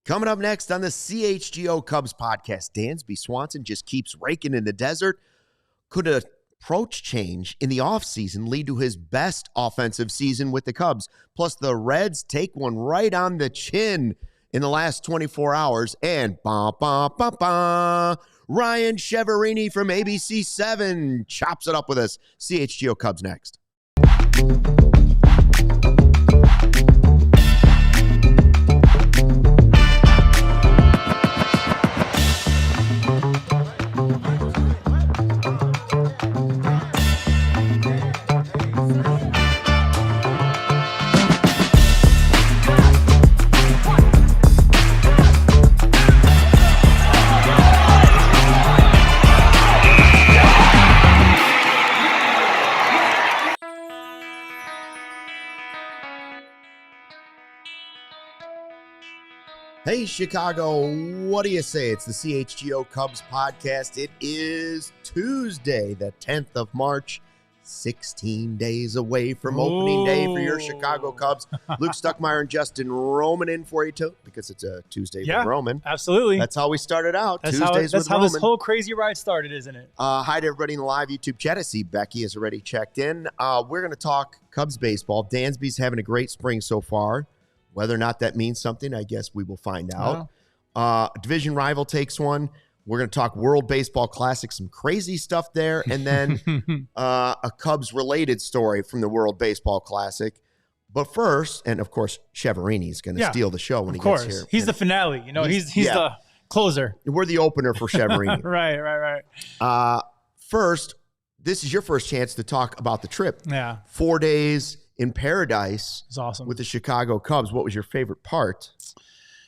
Coming up next on the CHGO Cubs podcast, Dansby Swanson just keeps raking in the desert. Could an approach change in the offseason lead to his best offensive season with the Cubs? Plus, the Reds take one right on the chin in the last 24 hours. And Ryan Chiaverini from ABC 7 chops it up with us. CHGO Cubs next. Hey, Chicago, what do you say? It's the CHGO Cubs podcast. It is Tuesday, the 10th of March, 16 days away from opening day for your Chicago Cubs. Luke Stuckmeyer and Justin Roman in for you, too, because it's a Tuesday with Roman. Absolutely. That's how we started out, Tuesdays with Roman. That's how this whole crazy ride started, isn't it? Hi to everybody in the live YouTube chat. I see Becky has already checked in. We're going to talk Cubs baseball. Dansby's having a great spring so far. Whether or not that means something, I guess we will find out. Division rival takes one. We're going to talk World Baseball Classic, some crazy stuff there, and then a Cubs-related story from the World Baseball Classic. But first, and of course, Chiaverini is going to steal the show when he gets here. He's the finale. You know, he's the closer. We're the opener for Chiaverini. Right. First, this is your first chance to talk about the trip. Yeah. 4 days in paradise. It's awesome. With the Chicago Cubs. What was your favorite part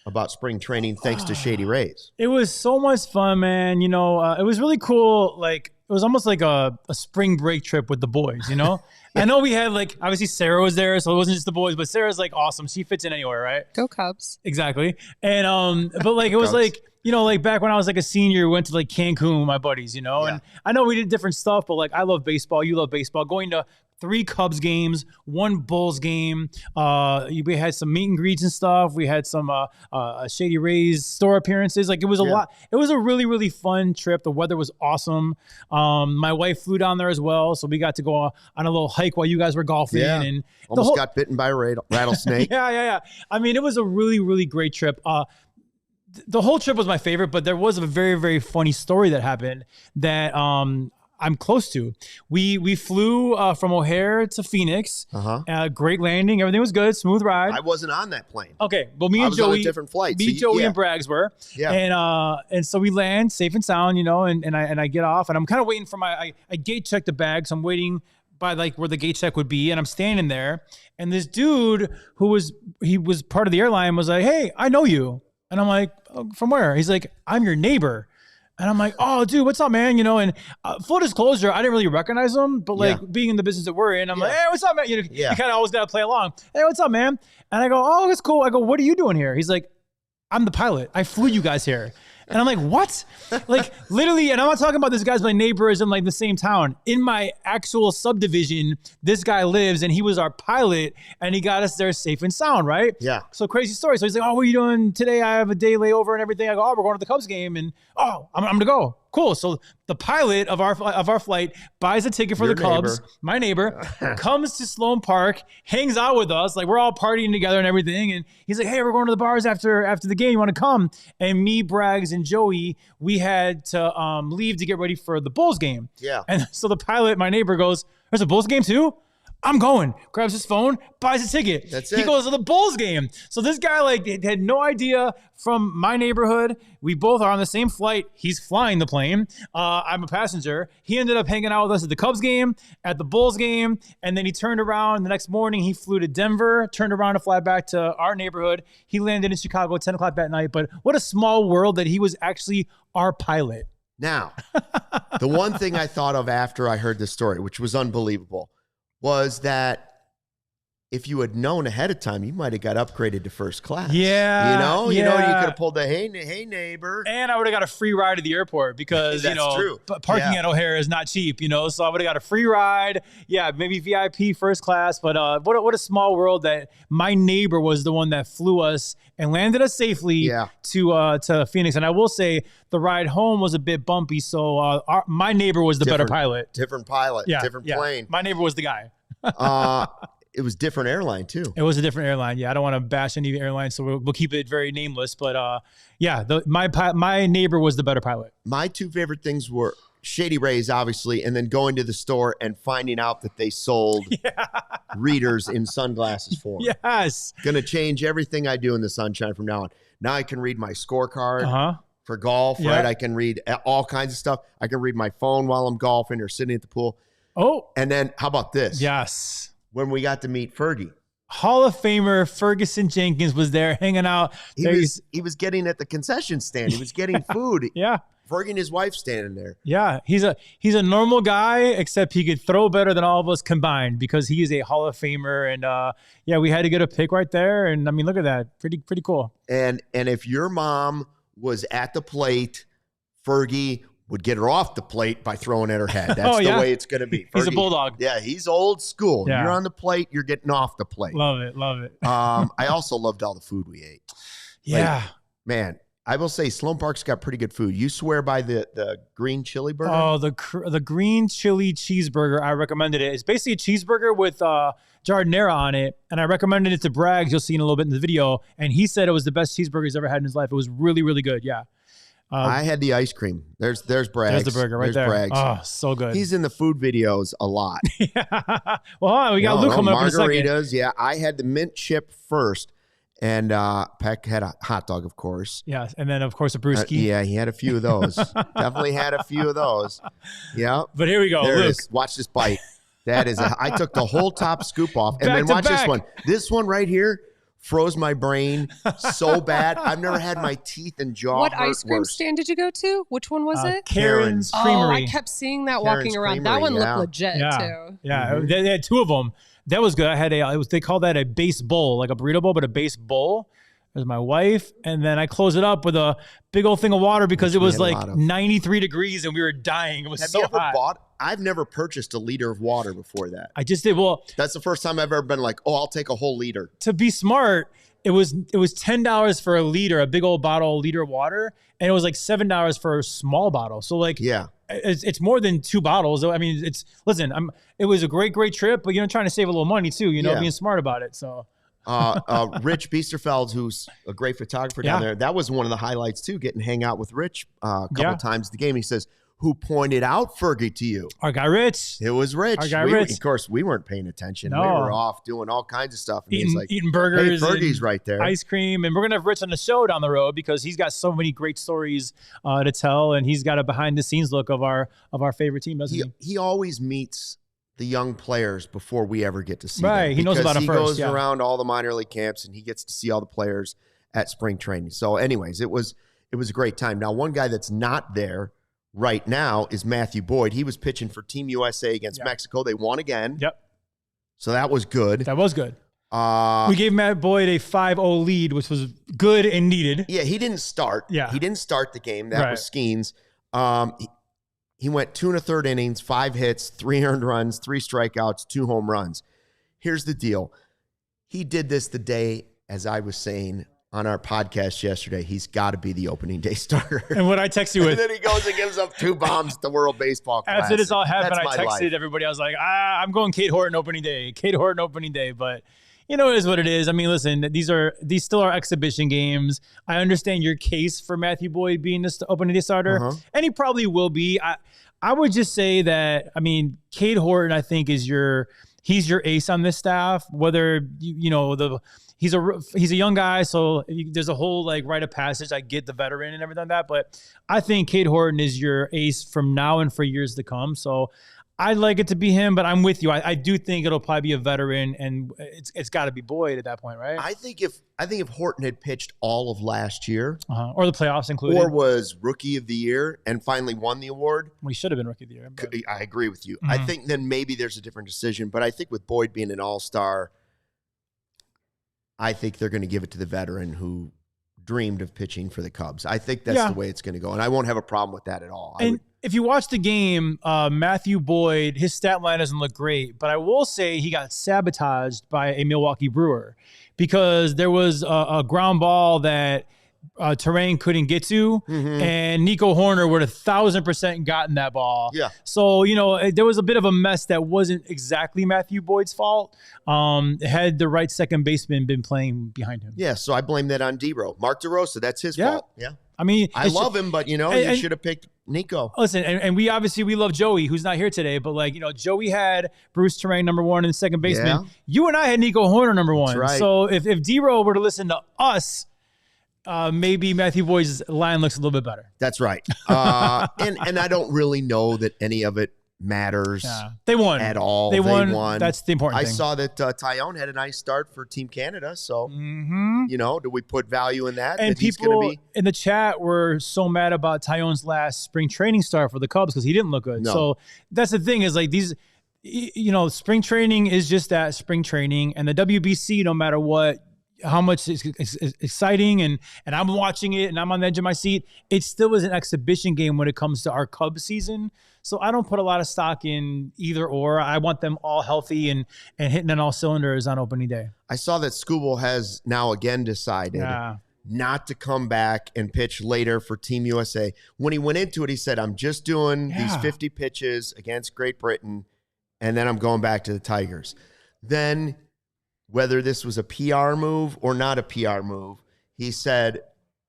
about spring training thanks to Shady Rays? It was so much fun, man. You know, it was really cool. Like, it was almost like a spring break trip with the boys, you know? I know we had, like, obviously Sarah was there, so it wasn't just the boys, but Sarah's, like, awesome. She fits in anywhere, right? Go Cubs. Exactly. And, but, like, it was like, you know, like back when I was like a senior, we went to like Cancun with my buddies, you know, and I know we did different stuff, but like I love baseball. You love baseball. Going to 3 Cubs games, 1 Bulls game. We had some meet and greets and stuff. We had some Shady Rays store appearances. Like it was a lot. It was a really, really fun trip. The weather was awesome. My wife flew down there as well. So we got to go on a little hike while you guys were golfing. Yeah. And almost got bitten by a rattlesnake. Yeah. I mean, it was a really, really great trip. The whole trip was my favorite, but there was a very, very funny story that happened that I'm close to. We flew from O'Hare to Phoenix. Great landing. Everything was good. Smooth ride. I wasn't on that plane. Okay. Well, me and I was Joey, on a different flight. Me, Joey, and Braggs were. Yeah. And so we land safe and sound, you know, and I get off, and I'm kind of waiting for I gate check the bag. So I'm waiting by like where the gate check would be, and I'm standing there, and this dude he was part of the airline was like, "Hey, I know you." And I'm like, oh, from where? He's like, I'm your neighbor. And I'm like, oh, dude, what's up, man? You know, and full disclosure, I didn't really recognize him, but like being in the business that we're in, I'm like, hey, what's up, man? You know, you kind of always got to play along. Hey, what's up, man? And I go, oh, that's cool. I go, what are you doing here? He's like, I'm the pilot. I flew you guys here. And I'm like, what? Like literally, and I'm not talking about this guy's my neighbor is in like the same town. In my actual subdivision, this guy lives and he was our pilot and he got us there safe and sound, right? Yeah. So crazy story. So he's like, oh, what are you doing today? I have a day layover and everything. I go, oh, we're going to the Cubs game. And oh, I'm going to go. Cool. So the pilot of our flight buys a ticket for the Cubs. My neighbor comes to Sloan Park, hangs out with us. Like we're all partying together and everything. And he's like, hey, we're going to the bars after the game. You want to come? And me, Braggs, and Joey, we had to leave to get ready for the Bulls game. Yeah. And so the pilot, my neighbor, goes, there's a Bulls game too? I'm going. Grabs his phone, buys a ticket. That's it. He goes to the Bulls game. So this guy like had no idea from my neighborhood. We both are on the same flight. He's flying the plane. I'm a passenger. He ended up hanging out with us at the Cubs game, at the Bulls game, and then he turned around the next morning. He flew to Denver, turned around to fly back to our neighborhood. He landed in Chicago at 10 o'clock that night. But what a small world that he was actually our pilot. Now, the one thing I thought of after I heard this story, which was unbelievable, was that if you had known ahead of time, you might have got upgraded to first class. Yeah. You could have pulled the hey neighbor. And I would have got a free ride to the airport because, true. Parking at O'Hare is not cheap, so I would have got a free ride. Yeah, maybe VIP first class. But what a small world that my neighbor was the one that flew us and landed us safely to Phoenix. And I will say the ride home was a bit bumpy. So my neighbor was the better pilot. Different pilot, different plane. My neighbor was the guy. It was different airline too. It was a different airline. Yeah, I don't want to bash any airlines, so we'll keep it very nameless. But my neighbor was the better pilot. My two favorite things were Shady Rays, obviously, and then going to the store and finding out that they sold readers in sunglasses for them. Yes. Going to change everything I do in the sunshine from now on. Now I can read my scorecard for golf, right? I can read all kinds of stuff. I can read my phone while I'm golfing or sitting at the pool. Oh. And then how about this? Yes. When we got to meet Fergie. Hall of Famer Ferguson Jenkins was there hanging out. He was getting at the concession stand. He was getting food. Yeah. Fergie and his wife standing there. Yeah. He's a normal guy, except he could throw better than all of us combined because he is a Hall of Famer. And we had to get a pick right there. And I mean, look at that. Pretty cool. And if your mom was at the plate, Fergie would get her off the plate by throwing at her head. That's the way it's going to be. Fergie, he's a bulldog. Yeah, he's old school. Yeah. You're on the plate, you're getting off the plate. Love it. I also loved all the food we ate. Yeah. Man, I will say Sloan Park's got pretty good food. You swear by the green chili burger? Oh, the green chili cheeseburger. I recommended it. It's basically a cheeseburger with giardiniera on it, and I recommended it to Braggs. You'll see in a little bit in the video, and he said it was the best cheeseburger he's ever had in his life. It was really, really good. Yeah. I had the ice cream. There's Braggs. There's the burger right there. Braggs. Oh, so good. He's in the food videos a lot. Well, we got Luke coming up in a second. Margaritas. Yeah, I had the mint chip first, and Peck had a hot dog, of course. Yeah, and then of course a brewski. Yeah, he had a few of those. Definitely had a few of those. Yeah. But here we go. There Luke. it is. Watch this bite. That is I took the whole top scoop off, and then watch this one. This one right here froze my brain so bad. I've never had my teeth and jaw What hurt ice cream worse. stand did you go to? Which one was it? Karen's Oh, Creamery. I kept seeing that Karen's walking around. Creamery, That one yeah. looked legit too. Yeah, they had two of them. That was good. I had they call that a base bowl, like a burrito bowl, but a base bowl. It was my wife, and then I closed it up with a big old thing of water because it was like 93 degrees and we were dying. It was so hot. I've never purchased a liter of water before that. I just did. Well, that's the first time I've ever been like, oh, I'll take a whole liter. To be smart, it was $10 for a liter, a big old bottle, liter of water, and it was like $7 for a small bottle. So like, it's more than 2 bottles. I mean, it was a great trip, but trying to save a little money too. Being smart about it. So. Rich Biesterfeld, who's a great photographer down there, that was one of the highlights too, getting to hang out with Rich a couple times the game. He says, who pointed out Fergie to you? Our guy Rich. It was Rich. Our guy Rich. Of course, we weren't paying attention. No. We were off doing all kinds of stuff. And he's like, eating burgers. Hey, Fergie's right there. Ice cream. And we're going to have Rich on the show down the road because he's got so many great stories to tell. And he's got a behind the scenes look of our favorite team, doesn't he? He always meets the young players before we ever get to see them. Right, he knows about them first. He goes around all the minor league camps and he gets to see all the players at spring training. So anyways, it was a great time. Now, one guy that's not there right now is Matthew Boyd. He was pitching for Team USA against Mexico. They won again. Yep. So that was good. That was good. We gave Matt Boyd a 5-0 lead, which was good and needed. Yeah, he didn't start. Yeah. He didn't start the game. That was Skeens. He went 2 1/3 innings, 5 hits, 3 earned runs, 3 strikeouts, 2 home runs. Here's the deal. He did this the day, as I was saying on our podcast yesterday, he's got to be the opening day starter. And what I text you with. And then he goes and gives up 2 bombs at the World Baseball Classic. After this all happened, I texted life. everybody. I was like, I'm going Kate Horton opening day. Kate Horton opening day. But it is what it is. I mean, listen, these still are exhibition games. I understand your case for Matthew Boyd being the opening day starter, and he probably will be. I would just say that, I mean, Cade Horton, I think, he's your ace on this staff. Whether he's a young guy, so there's a whole like rite of passage. I get the veteran and everything like that, but I think Cade Horton is your ace from now and for years to come. So I'd like it to be him, but I'm with you. I do think it'll probably be a veteran, and it's got to be Boyd at that point, right? I think if Horton had pitched all of last year, or the playoffs included, or was Rookie of the Year and finally won the award, well, he should have been Rookie of the Year. I agree with you. I think then maybe there's a different decision, but I think with Boyd being an all-star, I think they're going to give it to the veteran who dreamed of pitching for the Cubs. I think that's the way it's going to go, and I won't have a problem with that at all. And if you watch the game, Matthew Boyd, his stat line doesn't look great, but I will say he got sabotaged by a Milwaukee Brewer because there was a ground ball that Terrain couldn't get to, and Nico Horner would have 1,000% gotten that ball. Yeah. So, there was a bit of a mess that wasn't exactly Matthew Boyd's fault. Had the right second baseman been playing behind him. Yeah, so I blame that on D-Row. Mark DeRosa, that's his fault. Yeah. I mean, I love him, but, you should have picked Nico. Listen, and we love Joey, who's not here today, but Joey had Bruce Terrain number 1 and second baseman. Yeah. You and I had Nico Horner number 1. Right. So if D-Row were to listen to us, maybe Matthew Boyd's line looks a little bit better. That's right. And I don't really know that any of it matters. They won at all. They won. That's the important thing. I saw that Tyone had a nice start for Team Canada. So, do we put value in that? And that people in the chat were so mad about Tyone's last spring training start for the Cubs because he didn't look good. No. So that's the thing is these, spring training is just that, spring training, and the WBC, no matter what, how much it's exciting and I'm watching it and I'm on the edge of my seat, it still is an exhibition game when it comes to our Cubs season. So I don't put a lot of stock in either or. I want them all healthy and hitting on all cylinders on opening day. I saw that Skubal has now again decided not to come back and pitch later for Team USA. When he went into it, he said, I'm just doing these 50 pitches against Great Britain, and then I'm going back to the Tigers. Then, whether this was a PR move or not a PR move, he said,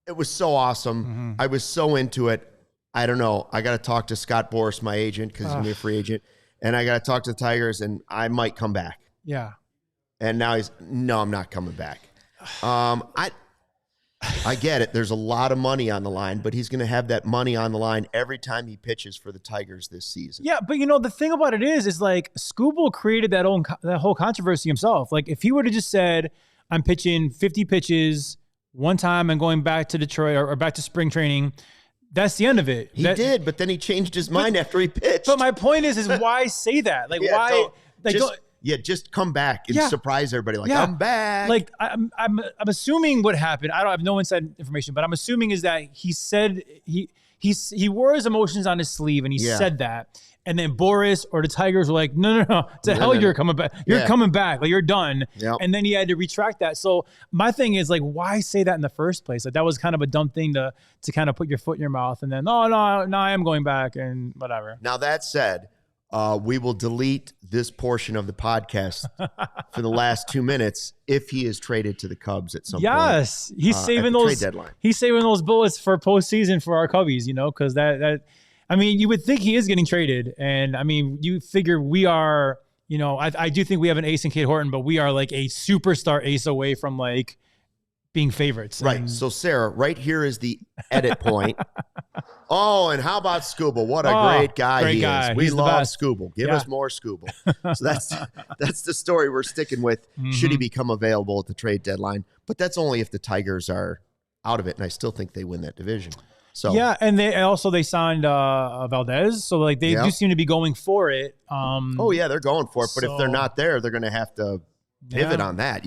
it was so awesome. I was so into it. I don't know. I got to talk to Scott Boras, my agent, because he's going to be a free agent. And I got to talk to the Tigers, and I might come back. Yeah. And now no, I'm not coming back. I get it. There's a lot of money on the line, but he's going to have that money on the line every time he pitches for the Tigers this season. Yeah, but the thing about it is Skubal created that whole controversy himself. Like if he would have just said, I'm pitching 50 pitches one time and going back to Detroit or back to spring training, that's the end of it. He did, but then he changed his mind after he pitched. But my point is why say that? Like why? Just come back and surprise everybody. I'm back. Like I'm assuming what happened. I don't have no inside information, but I'm assuming is that he said he wore his emotions on his sleeve and he said that. And then Boris or the Tigers were like, no. To hell, you're coming back. You're coming back. Like you're done. Yep. And then he had to retract that. So my thing is why say that in the first place? Like that was kind of a dumb thing to kind of put your foot in your mouth and then, no, I am going back and whatever. Now that said, we will delete this portion of the podcast for the last 2 minutes if he is traded to the Cubs at some point. Yes, he's saving those trade deadline. He's saving those bullets for postseason for our Cubbies, because that you would think he is getting traded, and you figure we are, I do think we have an ace in Kate Horton, but we are like a superstar ace away from being favorites. Right. So Sarah, right here is the edit point. Oh, and how about Skubal? What a great guy he is. We love Skubal. Give us more Skubal. So that's the story we're sticking with. Should he become available at the trade deadline? But that's only if the Tigers are out of it, and I still think they win that division. So yeah, and they signed Valdez, so they do seem to be going for it. They're going for it. But if they're not there, they're going to have to pivot on that.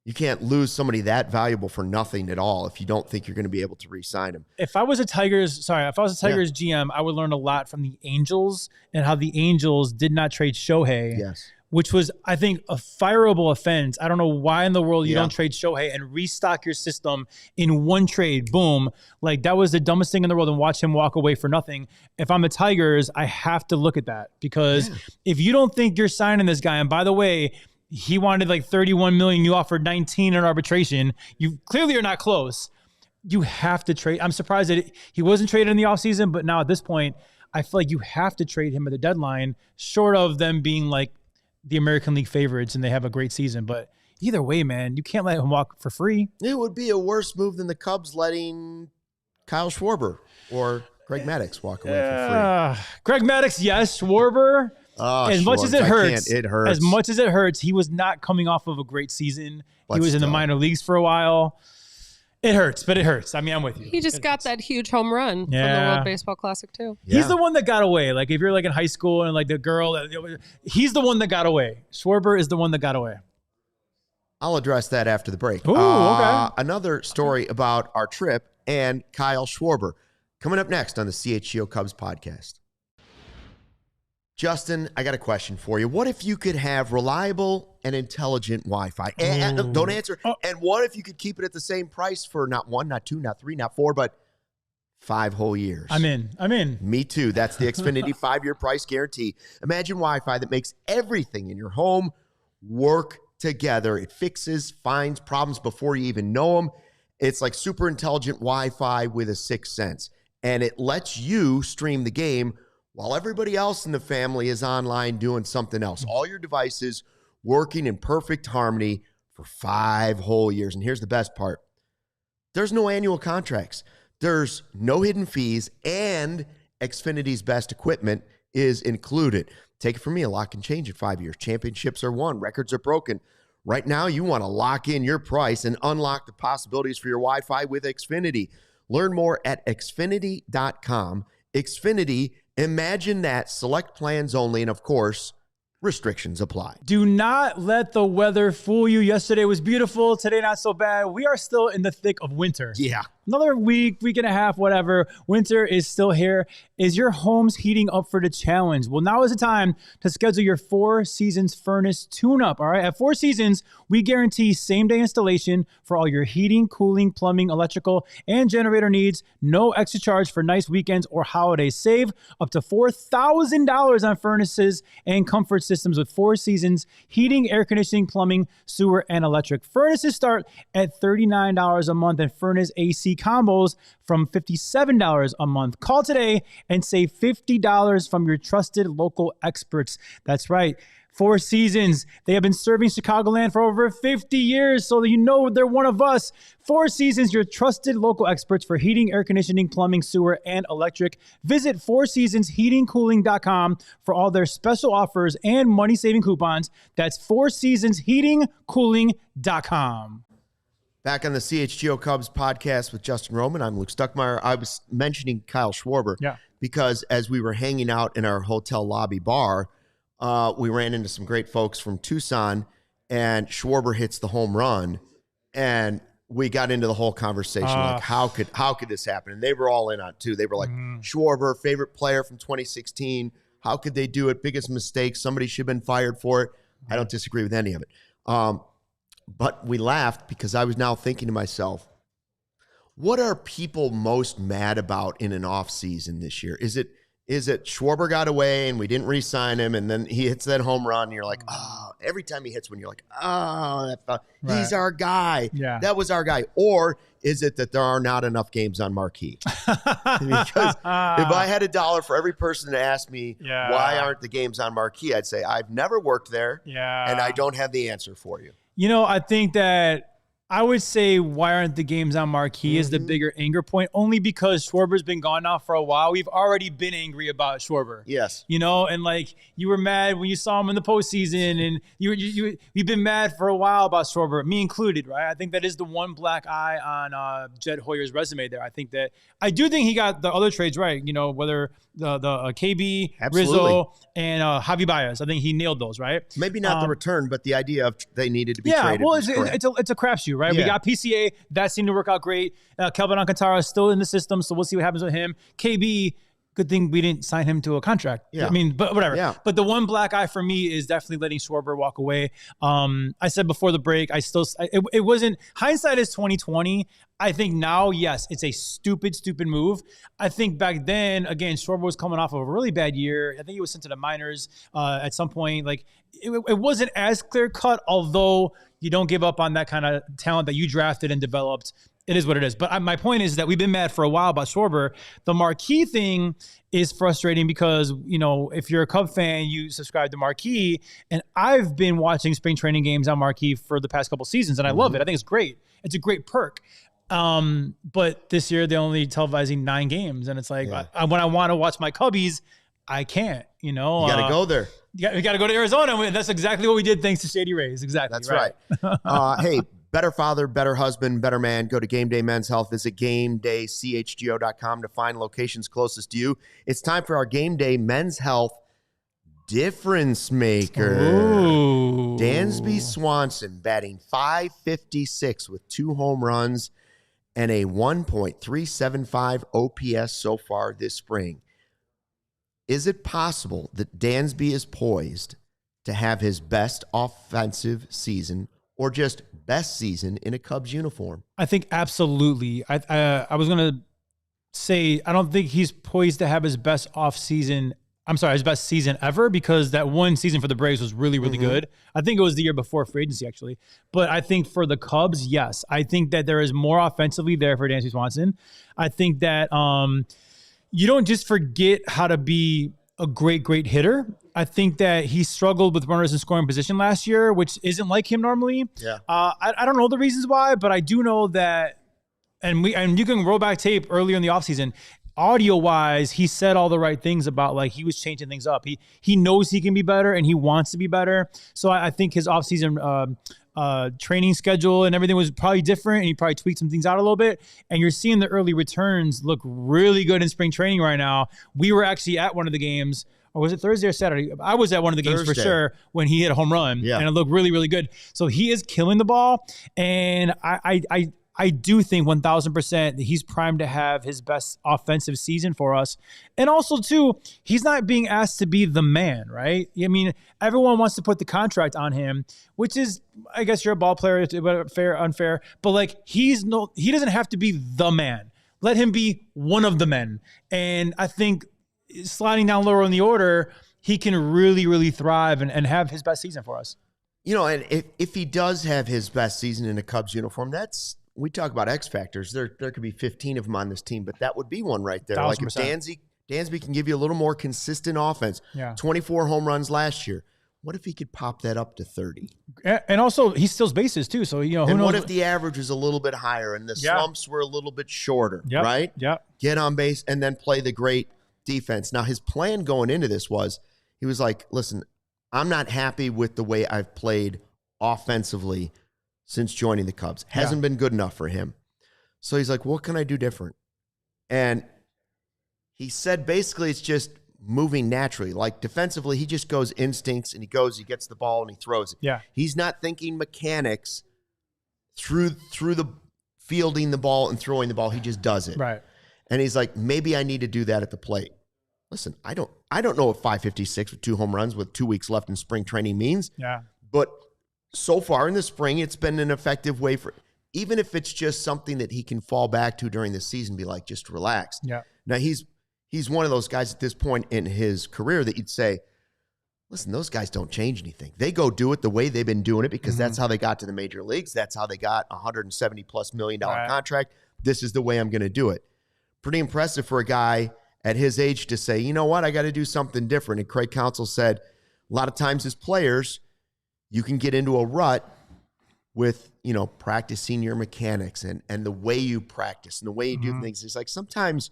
You can't lose somebody that valuable for nothing at all if you don't think you're going to be able to re-sign him. If I was a Tigers GM, I would learn a lot from the Angels and how the Angels did not trade Shohei, which was, I think, a fireable offense. I don't know why in the world you don't trade Shohei and restock your system in one trade. Boom. That was the dumbest thing in the world, and watch him walk away for nothing. If I'm the Tigers, I have to look at that because if you don't think you're signing this guy, and by the way, he wanted $31 million. You offered 19 in arbitration. You clearly are not close. You have to trade. I'm surprised that he wasn't traded in the offseason, but now at this point, I feel like you have to trade him at the deadline, short of them being the American League favorites and they have a great season. But either way, man, you can't let him walk for free. It would be a worse move than the Cubs letting Kyle Schwarber or Greg Maddux walk away for free. Greg Maddux, yes. Schwarber. As much as it hurts, as much as it hurts, he was not coming off of a great season. He was in the minor leagues for a while. It hurts, but it hurts. I'm with you. He just got that huge home run from the World Baseball Classic too. Yeah. He's the one that got away. If you're in high school and the girl, he's the one that got away. Schwarber is the one that got away. I'll address that after the break. Ooh, okay. Another story about our trip and Kyle Schwarber coming up next on the CHGO Cubs podcast. Justin, I got a question for you. What if you could have reliable and intelligent Wi-Fi? And don't answer. Oh. And what if you could keep it at the same price for not 1, not 2, not 3, not 4, but 5 whole years? I'm in. Me too. That's the Xfinity 5-year price guarantee. Imagine Wi-Fi that makes everything in your home work together. It fixes, finds problems before you even know them. It's like super intelligent Wi-Fi with a sixth sense. And it lets you stream the game while everybody else in the family is online doing something else. All your devices working in perfect harmony for 5 whole years. And here's the best part. There's no annual contracts. There's no hidden fees, and Xfinity's best equipment is included. Take it from me, a lot can change in 5 years. Championships are won, records are broken. Right now, you want to lock in your price and unlock the possibilities for your Wi-Fi with Xfinity. Learn more at Xfinity.com. Xfinity, imagine that, select plans only, and of course, restrictions apply. Do not let the weather fool you. Yesterday was beautiful. Today, not so bad. We are still in the thick of winter. Yeah. Another week and a half, whatever. Winter is still here. Is your home's heating up for the challenge? Well, now is the time to schedule your 4 Seasons furnace tune-up, all right? At 4 Seasons, we guarantee same-day installation for all your heating, cooling, plumbing, electrical, and generator needs. No extra charge for nice weekends or holidays. Save up to $4,000 on furnaces and comfort systems with 4 Seasons heating, air conditioning, plumbing, sewer, and electric. Furnaces start at $39 a month, and furnace AC combos from $57 a month. Call today and save $50 from your trusted local experts. That's right. 4 Seasons. They have been serving Chicagoland for over 50 years, so that you know they're one of us. 4 Seasons, your trusted local experts for heating, air conditioning, plumbing, sewer, and electric. Visit 4seasonsheatingcooling.com for all their special offers and money-saving coupons. That's 4seasonsheatingcooling.com. Back on the CHGO Cubs podcast with Justin Roman, I'm Luke Stuckmeyer. I was mentioning Kyle Schwarber because as we were hanging out in our hotel lobby bar, we ran into some great folks from Tucson, and Schwarber hits the home run, and we got into the whole conversation like how could this happen? And they were all in on it too. They were like, Schwarber, favorite player from 2016. How could they do it? Biggest mistake. Somebody should have been fired for it. I don't disagree with any of it. But we laughed because I was now thinking to myself, what are people most mad about in an offseason this year? Is it Schwarber got away and we didn't re-sign him, and then he hits that home run and you're like, oh, every time he hits one, you're like, oh, he's our guy. Yeah. That was our guy. Or is it that there are not enough games on marquee? Because if I had $1 for every person that asked me why aren't the games on marquee, I'd say I've never worked there and I don't have the answer for you. You know, I think that I would say why aren't the games on marquee is the bigger anger point, only because Schwarber's been gone now for a while. We've already been angry about Schwarber. Yes. You know, and like you were mad when you saw him in the postseason, and you've been mad for a while about Schwarber, me included, right? I think that is the one black eye on Jed Hoyer's resume there. I do think he got the other trades right, you know, whether the KB, Rizzo, and Javi Baez. I think he nailed those, right? Maybe not the return, but the idea of they needed to be traded. Well, it's a crapshoot, right? Yeah. We got PCA. That seemed to work out great. Kelvin Alcantara is still in the system, so we'll see what happens with him. KB, good thing we didn't sign him to a contract. Yeah. I mean, but whatever. Yeah. But the one black eye for me is definitely letting Schwarber walk away. I said before the break, it wasn't, hindsight is 2020. I think now, yes, it's a stupid move. I think back then, again, Schwarber was coming off of a really bad year. I think he was sent to the minors at some point. Like it wasn't as clear cut, although you don't give up on that kind of talent that you drafted and developed. It is what it is. But my point is that we've been mad for a while about Schwarber. The marquee thing is frustrating because, you know, if you're a Cub fan, you subscribe to marquee. And I've been watching spring training games on marquee for the past couple seasons, and I love it. I think it's great. It's a great perk. But this year they're only televising 9 games, and it's like when I want to watch my Cubbies, I can't. You know, you got to go there. You got to go to Arizona. And that's exactly what we did thanks to Shady Rays. Exactly. That's right. Hey, better father, better husband, better man. Go to Game Day Men's Health. Visit GameDayCHGO.com to find locations closest to you. It's time for our Game Day Men's Health difference maker. Ooh. Dansby Swanson batting .556 with 2 home runs and a 1.375 OPS so far this spring. Is it possible that Dansby is poised to have his best offensive season or just best season in a Cubs uniform? I think absolutely. I was going to say, I don't think he's poised to have his best his best season ever, because that one season for the Braves was really, really good. I think it was the year before free agency, actually. But I think for the Cubs, yes. I think that there is more offensively there for Dansby Swanson. I think that you don't just forget how to be a great, great hitter. I think that he struggled with runners in scoring position last year, which isn't like him normally. Yeah. I don't know the reasons why, but I do know that, and you can roll back tape earlier in the offseason, audio-wise, he said all the right things about, like, he was changing things up. He knows he can be better, and he wants to be better. So I think his offseason training schedule and everything was probably different, and he probably tweaked some things out a little bit. And you're seeing the early returns look really good in spring training right now. We were actually at one of the games, or was it Thursday or Saturday? I was at one of the games for sure when he hit a home run, and it looked really, really good. So he is killing the ball, and I do think 1,000% that he's primed to have his best offensive season for us. And also, too, he's not being asked to be the man, right? I mean, everyone wants to put the contract on him, which is, I guess you're a ball player, fair, unfair. But, like, he doesn't have to be the man. Let him be one of the men. And I think sliding down lower in the order, he can really, really thrive and have his best season for us. You know, and if he does have his best season in a Cubs uniform, we talk about X factors. There could be 15 of them on this team, but that would be one right there. 1,000%. Like if Dansby can give you a little more consistent offense. Yeah. 24 home runs last year. What if he could pop that up to 30? And also, he steals bases too. So, who knows? And what if the average was a little bit higher and the slumps were a little bit shorter, right? Yeah. Get on base and then play the great defense. Now, his plan going into this was, he was like, listen, I'm not happy with the way I've played offensively since joining the Cubs. Hasn't been good enough for him. So he's like, what can I do different? And he said basically it's just moving naturally. Like defensively, he just goes instincts and he gets the ball and he throws it. Yeah. He's not thinking mechanics through the fielding the ball and throwing the ball. He just does it. Right. And he's like, maybe I need to do that at the plate. Listen, I don't know what 556 with 2 home runs with 2 weeks left in spring training means. Yeah. But so far in the spring, it's been an effective way for, even if it's just something that he can fall back to during the season, be like, just relax. Yeah. Now, he's one of those guys at this point in his career that you'd say, listen, those guys don't change anything. They go do it the way they've been doing it because that's how they got to the major leagues. That's how they got a $170+ million contract. This is the way I'm going to do it. Pretty impressive for a guy at his age to say, you know what, I got to do something different. And Craig Counsell said, a lot of times as players, you can get into a rut with, practicing your mechanics and the way you practice and the way you do things. It's like sometimes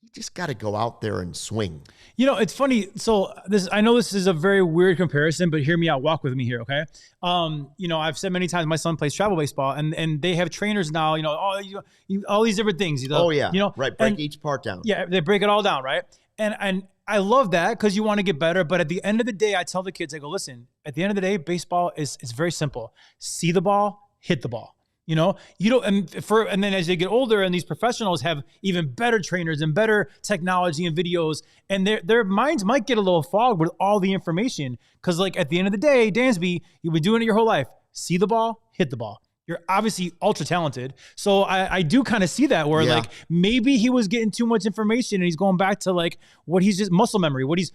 you just got to go out there and swing. It's funny. So I know this is a very weird comparison, but hear me out. Walk with me here, okay? I've said many times my son plays travel baseball, and they have trainers now. All these different things. Right. Break each part down. Yeah, they break it all down, right? And I love that because you want to get better. But at the end of the day, I tell the kids, I go, listen, at the end of the day, baseball is very simple. See the ball, hit the ball. And then as they get older and these professionals have even better trainers and better technology and videos, and their minds might get a little fogged with all the information. Because like at the end of the day, Dansby, you've been doing it your whole life. See the ball, hit the ball. You're obviously ultra talented. So I do kind of see that where like maybe he was getting too much information and he's going back to like what he's just muscle memory, what he's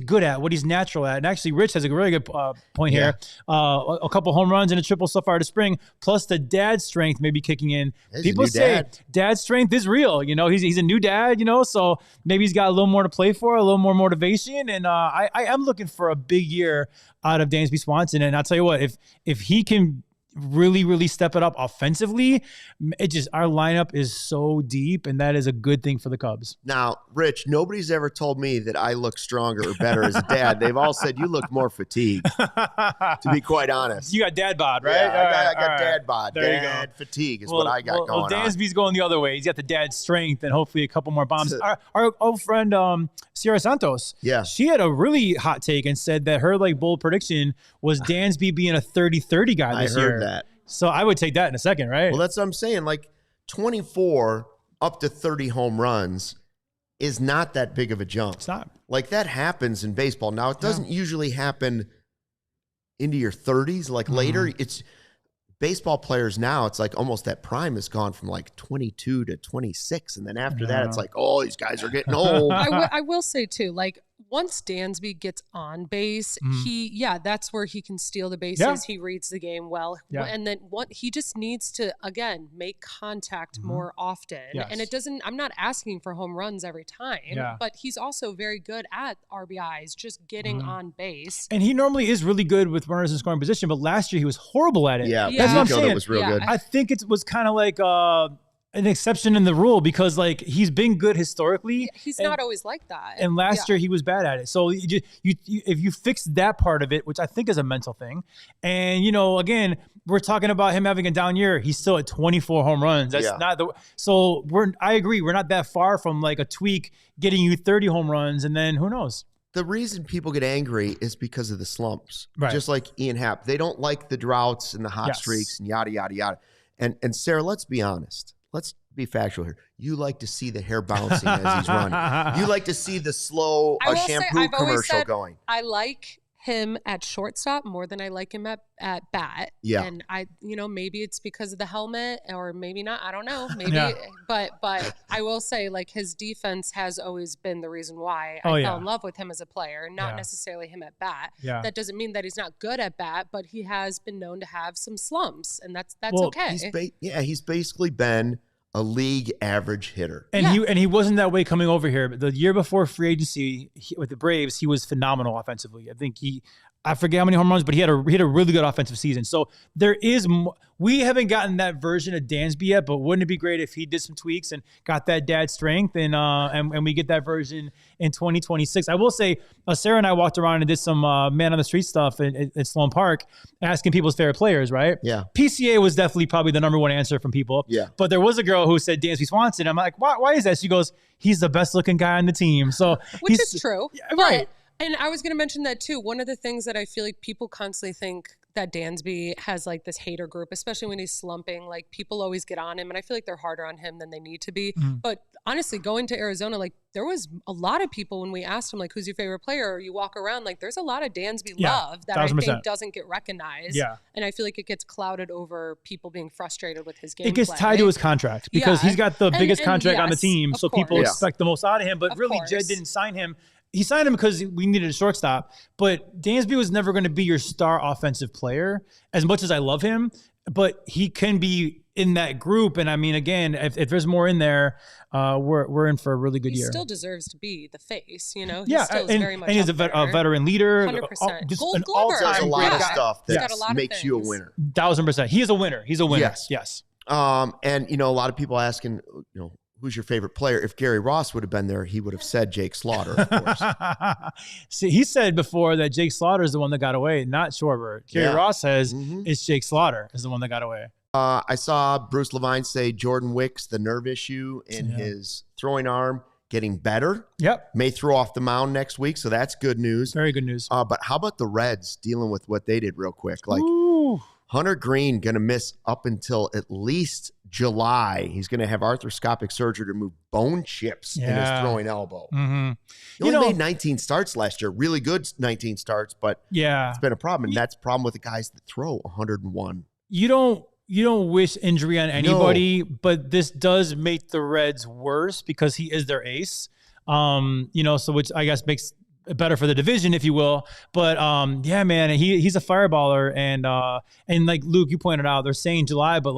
good at, what he's natural at. And actually Rich has a really good point here. A couple home runs and a triple so far this spring, plus the dad strength may be kicking in. People say dad strength is real. He's a new dad, so maybe he's got a little more to play for, a little more motivation. And I am looking for a big year out of Dansby Swanson. And I'll tell you what, if he can really, really step it up offensively, our lineup is so deep, and that is a good thing for the Cubs. Now, Rich, nobody's ever told me that I look stronger or better as a dad. They've all said you look more fatigued, to be quite honest. You got dad bod, right? Yeah, I got dad bod. There you dad go. fatigue is what I got going on. Dansby's going the other way. He's got the dad strength and hopefully a couple more bombs. Our old friend Sierra Santos, she had a really hot take and said that her bold prediction was Dansby being a 30-30 guy this year. I heard that. So I would take that in a second, right? Well, that's what I'm saying. 24 up to 30 home runs is not that big of a jump. It's not. That happens in baseball. Now, it doesn't usually happen into your 30s. Later, it's baseball players now, it's almost that prime has gone from 22 to 26. And then after that, it's these guys are getting old. I will say, too, once Dansby gets on base, that's where he can steal the bases. Yeah. He reads the game well. Yeah. And then he just needs to, again, make contact more often. Yes. And I'm not asking for home runs every time, but he's also very good at RBIs, just getting on base. And he normally is really good with runners in scoring position, but last year he was horrible at it. Yeah, that's what I'm saying. It was real good. I think it was kind of an exception in the rule because he's been good historically. He's not always like that. And last year he was bad at it. So if you fix that part of it, which I think is a mental thing, and again, we're talking about him having a down year. He's still at 24 home runs. That's not so I agree. We're not that far from a tweak getting you 30 home runs, and then who knows? The reason people get angry is because of the slumps. Right. Just like Ian Happ. They don't like the droughts and the hot streaks and yada, yada, yada. And Sarah, let's be honest. Let's be factual here. You like to see the hair bouncing as he's running. You like to see the slow shampoo commercial going. I like him at shortstop more than I like him at bat. Yeah. And maybe it's because of the helmet or maybe not. I don't know. Maybe, but I will say his defense has always been the reason why I fell in love with him as a player, not necessarily him at bat. Yeah. That doesn't mean that he's not good at bat, but he has been known to have some slumps, and that's okay. He's basically been a league average hitter. And he wasn't that way coming over here. But the year before free agency with the Braves, he was phenomenal offensively. I think I forget how many home runs, but he had a really good offensive season. So we haven't gotten that version of Dansby yet, but wouldn't it be great if he did some tweaks and got that dad strength and we get that version in 2026? I will say, Sarah and I walked around and did some man on the street stuff at Sloan Park, asking people's favorite players, right? Yeah. PCA was definitely probably the number one answer from people. Yeah. But there was a girl who said Dansby Swanson. I'm like, why is that? She goes, he's the best looking guy on the team. So which is true. Right. And I was going to mention that too. One of the things that I feel like people constantly think that Dansby has this hater group, especially when he's slumping. People always get on him, and I feel like they're harder on him than they need to be. But honestly, going to Arizona, there was a lot of people when we asked him, who's your favorite player? Or you walk around, there's a lot of Dansby love that 1,000%. I think doesn't get recognized. Yeah. And I feel like it gets clouded over people being frustrated with his game. It gets tied to his contract because he's got the biggest contract on the team, so people expect the most out of him. But really, Jed didn't sign him. He signed him because we needed a shortstop, but Dansby was never going to be your star offensive player as much as I love him, but he can be in that group. And I mean, again, if there's more in there, we're in for a really good year. He still deserves to be the face, He still is very much and he's a veteran leader. 100%. There's a lot of stuff that makes you a winner. 1,000%. He is a winner. He's a winner. Yes. And, a lot of people asking, who's your favorite player? If Gary Ross would have been there, he would have said Jake Slaughter, of course. See, he said before that Jake Slaughter is the one that got away, not Schwarber. Gary Ross says it's Jake Slaughter is the one that got away. I saw Bruce Levine say Jordan Wicks, the nerve issue in his throwing arm, getting better. Yep. May throw off the mound next week, so that's good news. Very good news. But how about the Reds dealing with what they did real quick? Hunter Green going to miss up until at least July. He's going to have arthroscopic surgery to remove bone chips in his throwing elbow. Mm-hmm. He only made 19 starts last year. Really good 19 starts, but it's been a problem. And that's a problem with the guys that throw 101. You don't wish injury on anybody, but this does make the Reds worse because he is their ace. So which I guess makes better for the division, if you will. But man, he's a fireballer, and like Luke, you pointed out, they're saying July, but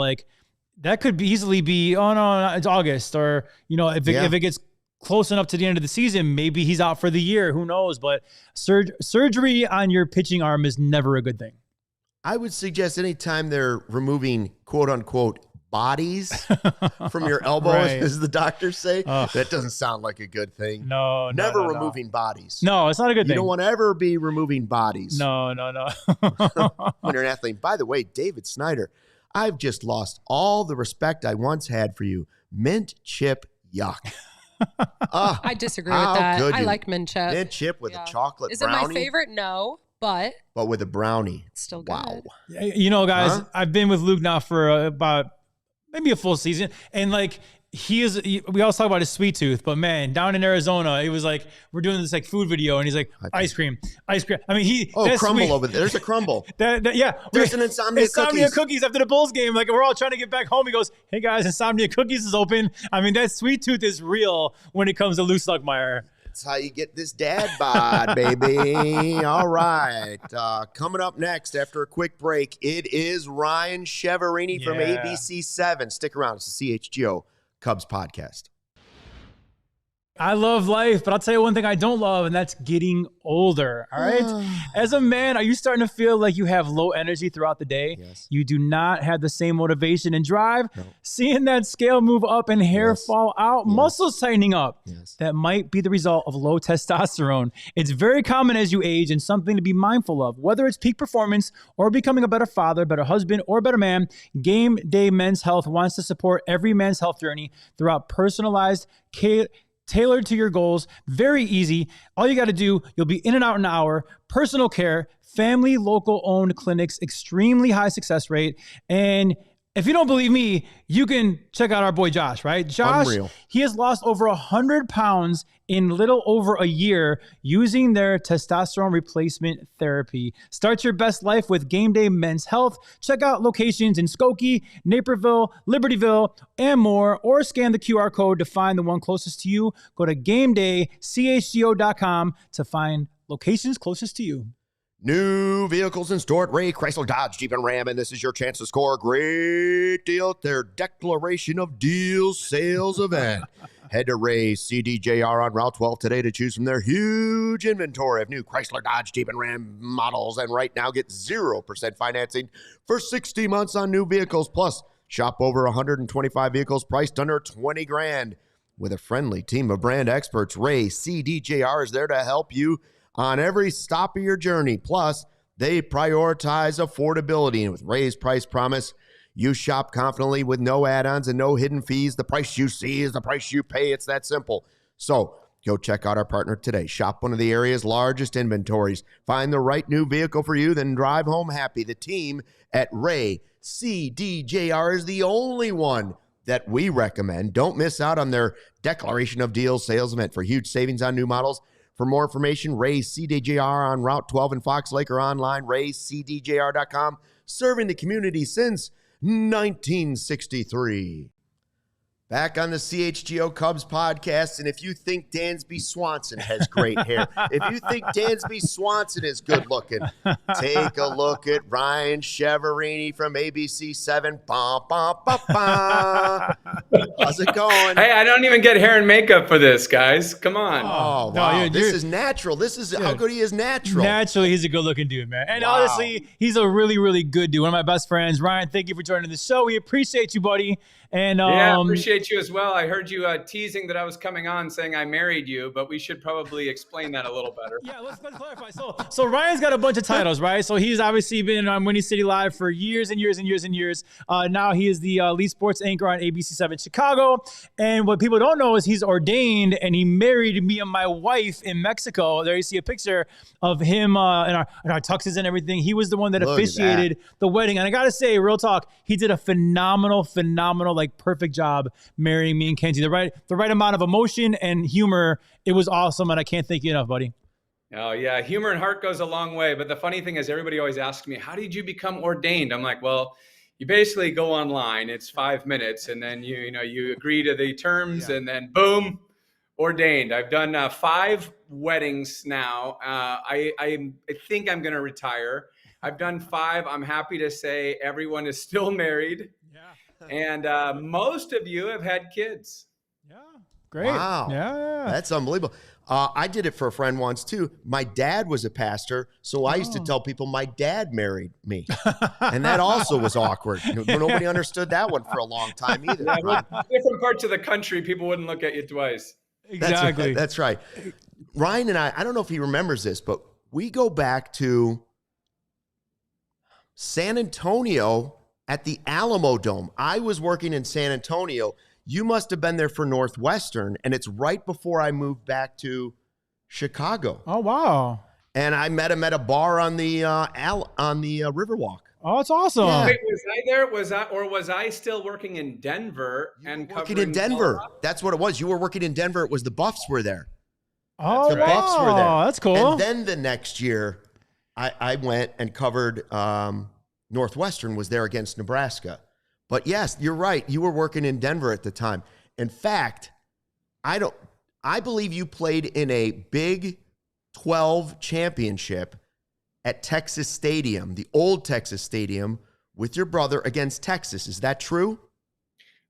that could easily be it's August, or if it gets close enough to the end of the season, maybe he's out for the year. Who knows? But surgery on your pitching arm is never a good thing. I would suggest anytime they're removing quote unquote bodies from your elbows, Right. as the doctors say, that doesn't sound like a good thing. Never removing bodies. No, it's not a good thing. You don't want to ever be removing bodies. No. When you're an athlete. By the way, David Snyder, I've just lost all the respect I once had for you. Mint chip, yuck. I disagree with that. I like mint chip. Mint chip with a chocolate brownie. Is it my favorite? No, but with a brownie. It's still good. Wow. You know, guys, I've been with Luke now for about maybe a full season, and like we always talk about his sweet tooth, but man, down in Arizona, it was like we're doing this like food video, and he's like ice cream. I mean, crumble sweet. over there. There's a crumble. Yeah, there's an insomnia cookies after the Bulls game. Like we're all trying to get back home. He goes, "Hey guys, insomnia cookies is open." I mean, that sweet tooth is real when it comes to Luke Stuckmeyer. That's how you get this dad bod, baby. All right. Coming up next after a quick break, it is Ryan Chiaverini from ABC 7. Stick around. It's the CHGO Cubs podcast. I love life, but I'll tell you one thing I don't love, and that's getting older. All right. As a man, are you starting to feel like you have low energy throughout the day? Yes. You do not have the same motivation and drive. No. Seeing that scale move up and hair fall out, muscles tightening up. Yes. That might be the result of low testosterone. It's very common as you age and something to be mindful of. Whether it's peak performance or becoming a better father, better husband, or better man, Game Day Men's Health wants to support every man's health journey throughout personalized care. Tailored to your goals, very easy. All you got to do, you'll be in and out in an hour, personal care, family, local owned clinics, extremely high success rate. And if you don't believe me, you can check out our boy Josh, right? Josh, Unreal. He has lost over 100 pounds in little over a year using their testosterone replacement therapy. Start your best life with Game Day Men's Health. Check out locations in Skokie, Naperville, Libertyville, and more, or scan the QR code to find the one closest to you. Go to GameDayCHGO.com to find locations closest to you. New vehicles in store at Ray Chrysler Dodge Jeep and Ram, and this is your chance to score a great deal at their Declaration of Deals sales event. Head to Ray CDJR on Route 12 today to choose from their huge inventory of new Chrysler Dodge Jeep and Ram models, and right now get 0% financing for 60 months on new vehicles. Plus, shop over 125 vehicles priced under $20,000 with a friendly team of brand experts. Ray CDJR is there to help you on every stop of your journey. Plus, they prioritize affordability. And with Ray's price promise, you shop confidently with no add-ons and no hidden fees. The price you see is the price you pay. It's that simple. So go check out our partner today. Shop one of the area's largest inventories. Find the right new vehicle for you, then drive home happy. The team at Ray CDJR is the only one that we recommend. Don't miss out on their Declaration of Deals sales event for huge savings on new models. For more information, Ray CDJR on Route 12 in Fox Lake or online, raycdjr.com. Serving the community since 1963. Back on the CHGO Cubs podcast, and if you think Dansby Swanson has great hair, if you think Dansby Swanson is good looking, take a look at Ryan Chiaverini from ABC 7. How's it going? Hey, I don't even get hair and makeup for this, guys. Come on. Oh, wow. This is natural. This is how good he is natural. Naturally, he's a good looking dude, man. And honestly, he's a really, really good dude. One of my best friends. Ryan, thank you for joining the show. We appreciate you, buddy. And yeah, appreciate you as well. I heard you teasing that I was coming on saying I married you, but we should probably explain that a little better. Yeah, let's clarify. So Ryan's got a bunch of titles, right? So he's obviously been on Windy City Live for years and years and years and years. Now he is the lead sports anchor on ABC 7 Chicago. And what people don't know is he's ordained, and he married me and my wife in Mexico. There you see a picture of him in our tuxes and everything. He was the one that officiated the wedding. And I got to say, real talk, he did a phenomenal, like perfect job marrying me and Kenzie. The right amount of emotion and humor. It was awesome, and I can't thank you enough, buddy. Oh yeah, humor and heart goes a long way. But the funny thing is, everybody always asks me, "How did you become ordained?" I'm like, well, you basically go online. It's 5 minutes, and then you agree to the terms, and then boom, ordained. I've done 5 weddings now. I think I'm going to retire. I've done 5. I'm happy to say everyone is still married. Yeah. And most of you have had kids. Yeah. Great. Wow. Yeah. That's unbelievable. I did it for a friend once too. My dad was a pastor, so I used to tell people my dad married me. And that also was awkward. Nobody understood that one for a long time either. Yeah, Right? different parts of the country, people wouldn't look at you twice. Exactly. That's right. Ryan and I don't know if he remembers this, but we go back to San Antonio at the Alamo Dome. I was working in San Antonio. You must have been there for Northwestern, and it's right before I moved back to Chicago. Oh, wow. And I met him at a bar on the Riverwalk. Oh, that's awesome. Yeah. Wait, was I there? Was I still working in Denver and Working in covering Denver. Colorado? That's what it was. You were working in Denver. It was the Buffs were there. Oh, The Buffs were there. That's cool. And then the next year, I went and covered Northwestern was there against Nebraska. But yes, you're right. You were working in Denver at the time. In fact, I believe you played in a Big 12 championship at Texas Stadium, the old Texas Stadium, with your brother against Texas. Is that true?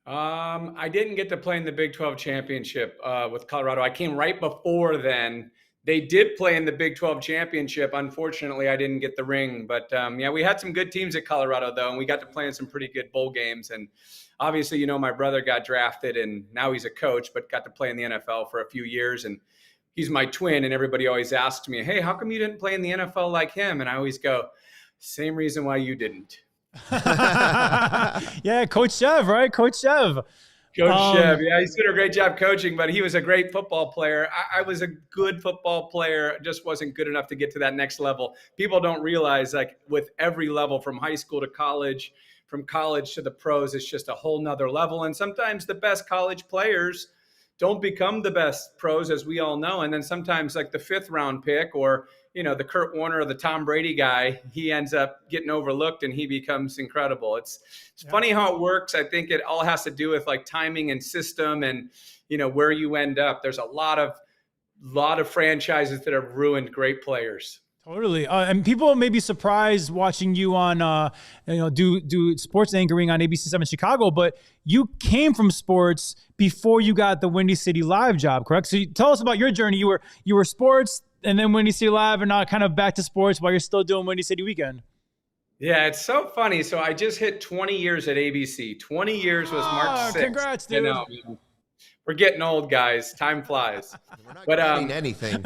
I didn't get to play in the Big 12 championship with Colorado. I came right before then. They did play in the Big 12 championship. Unfortunately, I didn't get the ring. But, yeah, we had some good teams at Colorado, though, and we got to play in some pretty good bowl games. And obviously, my brother got drafted, and now he's a coach, but got to play in the NFL for a few years. And he's my twin, and everybody always asks me, hey, how come you didn't play in the NFL like him? And I always go, same reason why you didn't. Yeah, Coach Chev, right? Coach Chev. Coach Chev, yeah, he's doing a great job coaching, but he was a great football player. I was a good football player, just wasn't good enough to get to that next level. People don't realize, like, with every level from high school to college, from college to the pros, it's just a whole nother level. And sometimes the best college players don't become the best pros, as we all know. And then sometimes, like the 5th round pick or, the Kurt Warner or the Tom Brady guy, he ends up getting overlooked and he becomes incredible. It's funny how it works. I think it all has to do with like timing and system and, where you end up. There's a lot of franchises that have ruined great players. Totally. And people may be surprised watching you on, do sports anchoring on ABC7 Chicago, but you came from sports before you got the Windy City Live job, correct? So tell us about your journey. You were sports and then Windy City Live and now kind of back to sports while you're still doing Windy City Weekend. Yeah, it's so funny. So I just hit 20 years at ABC. 20 years was March 6th. Congrats, dude. We're getting old, guys. Time flies. We're not getting anything.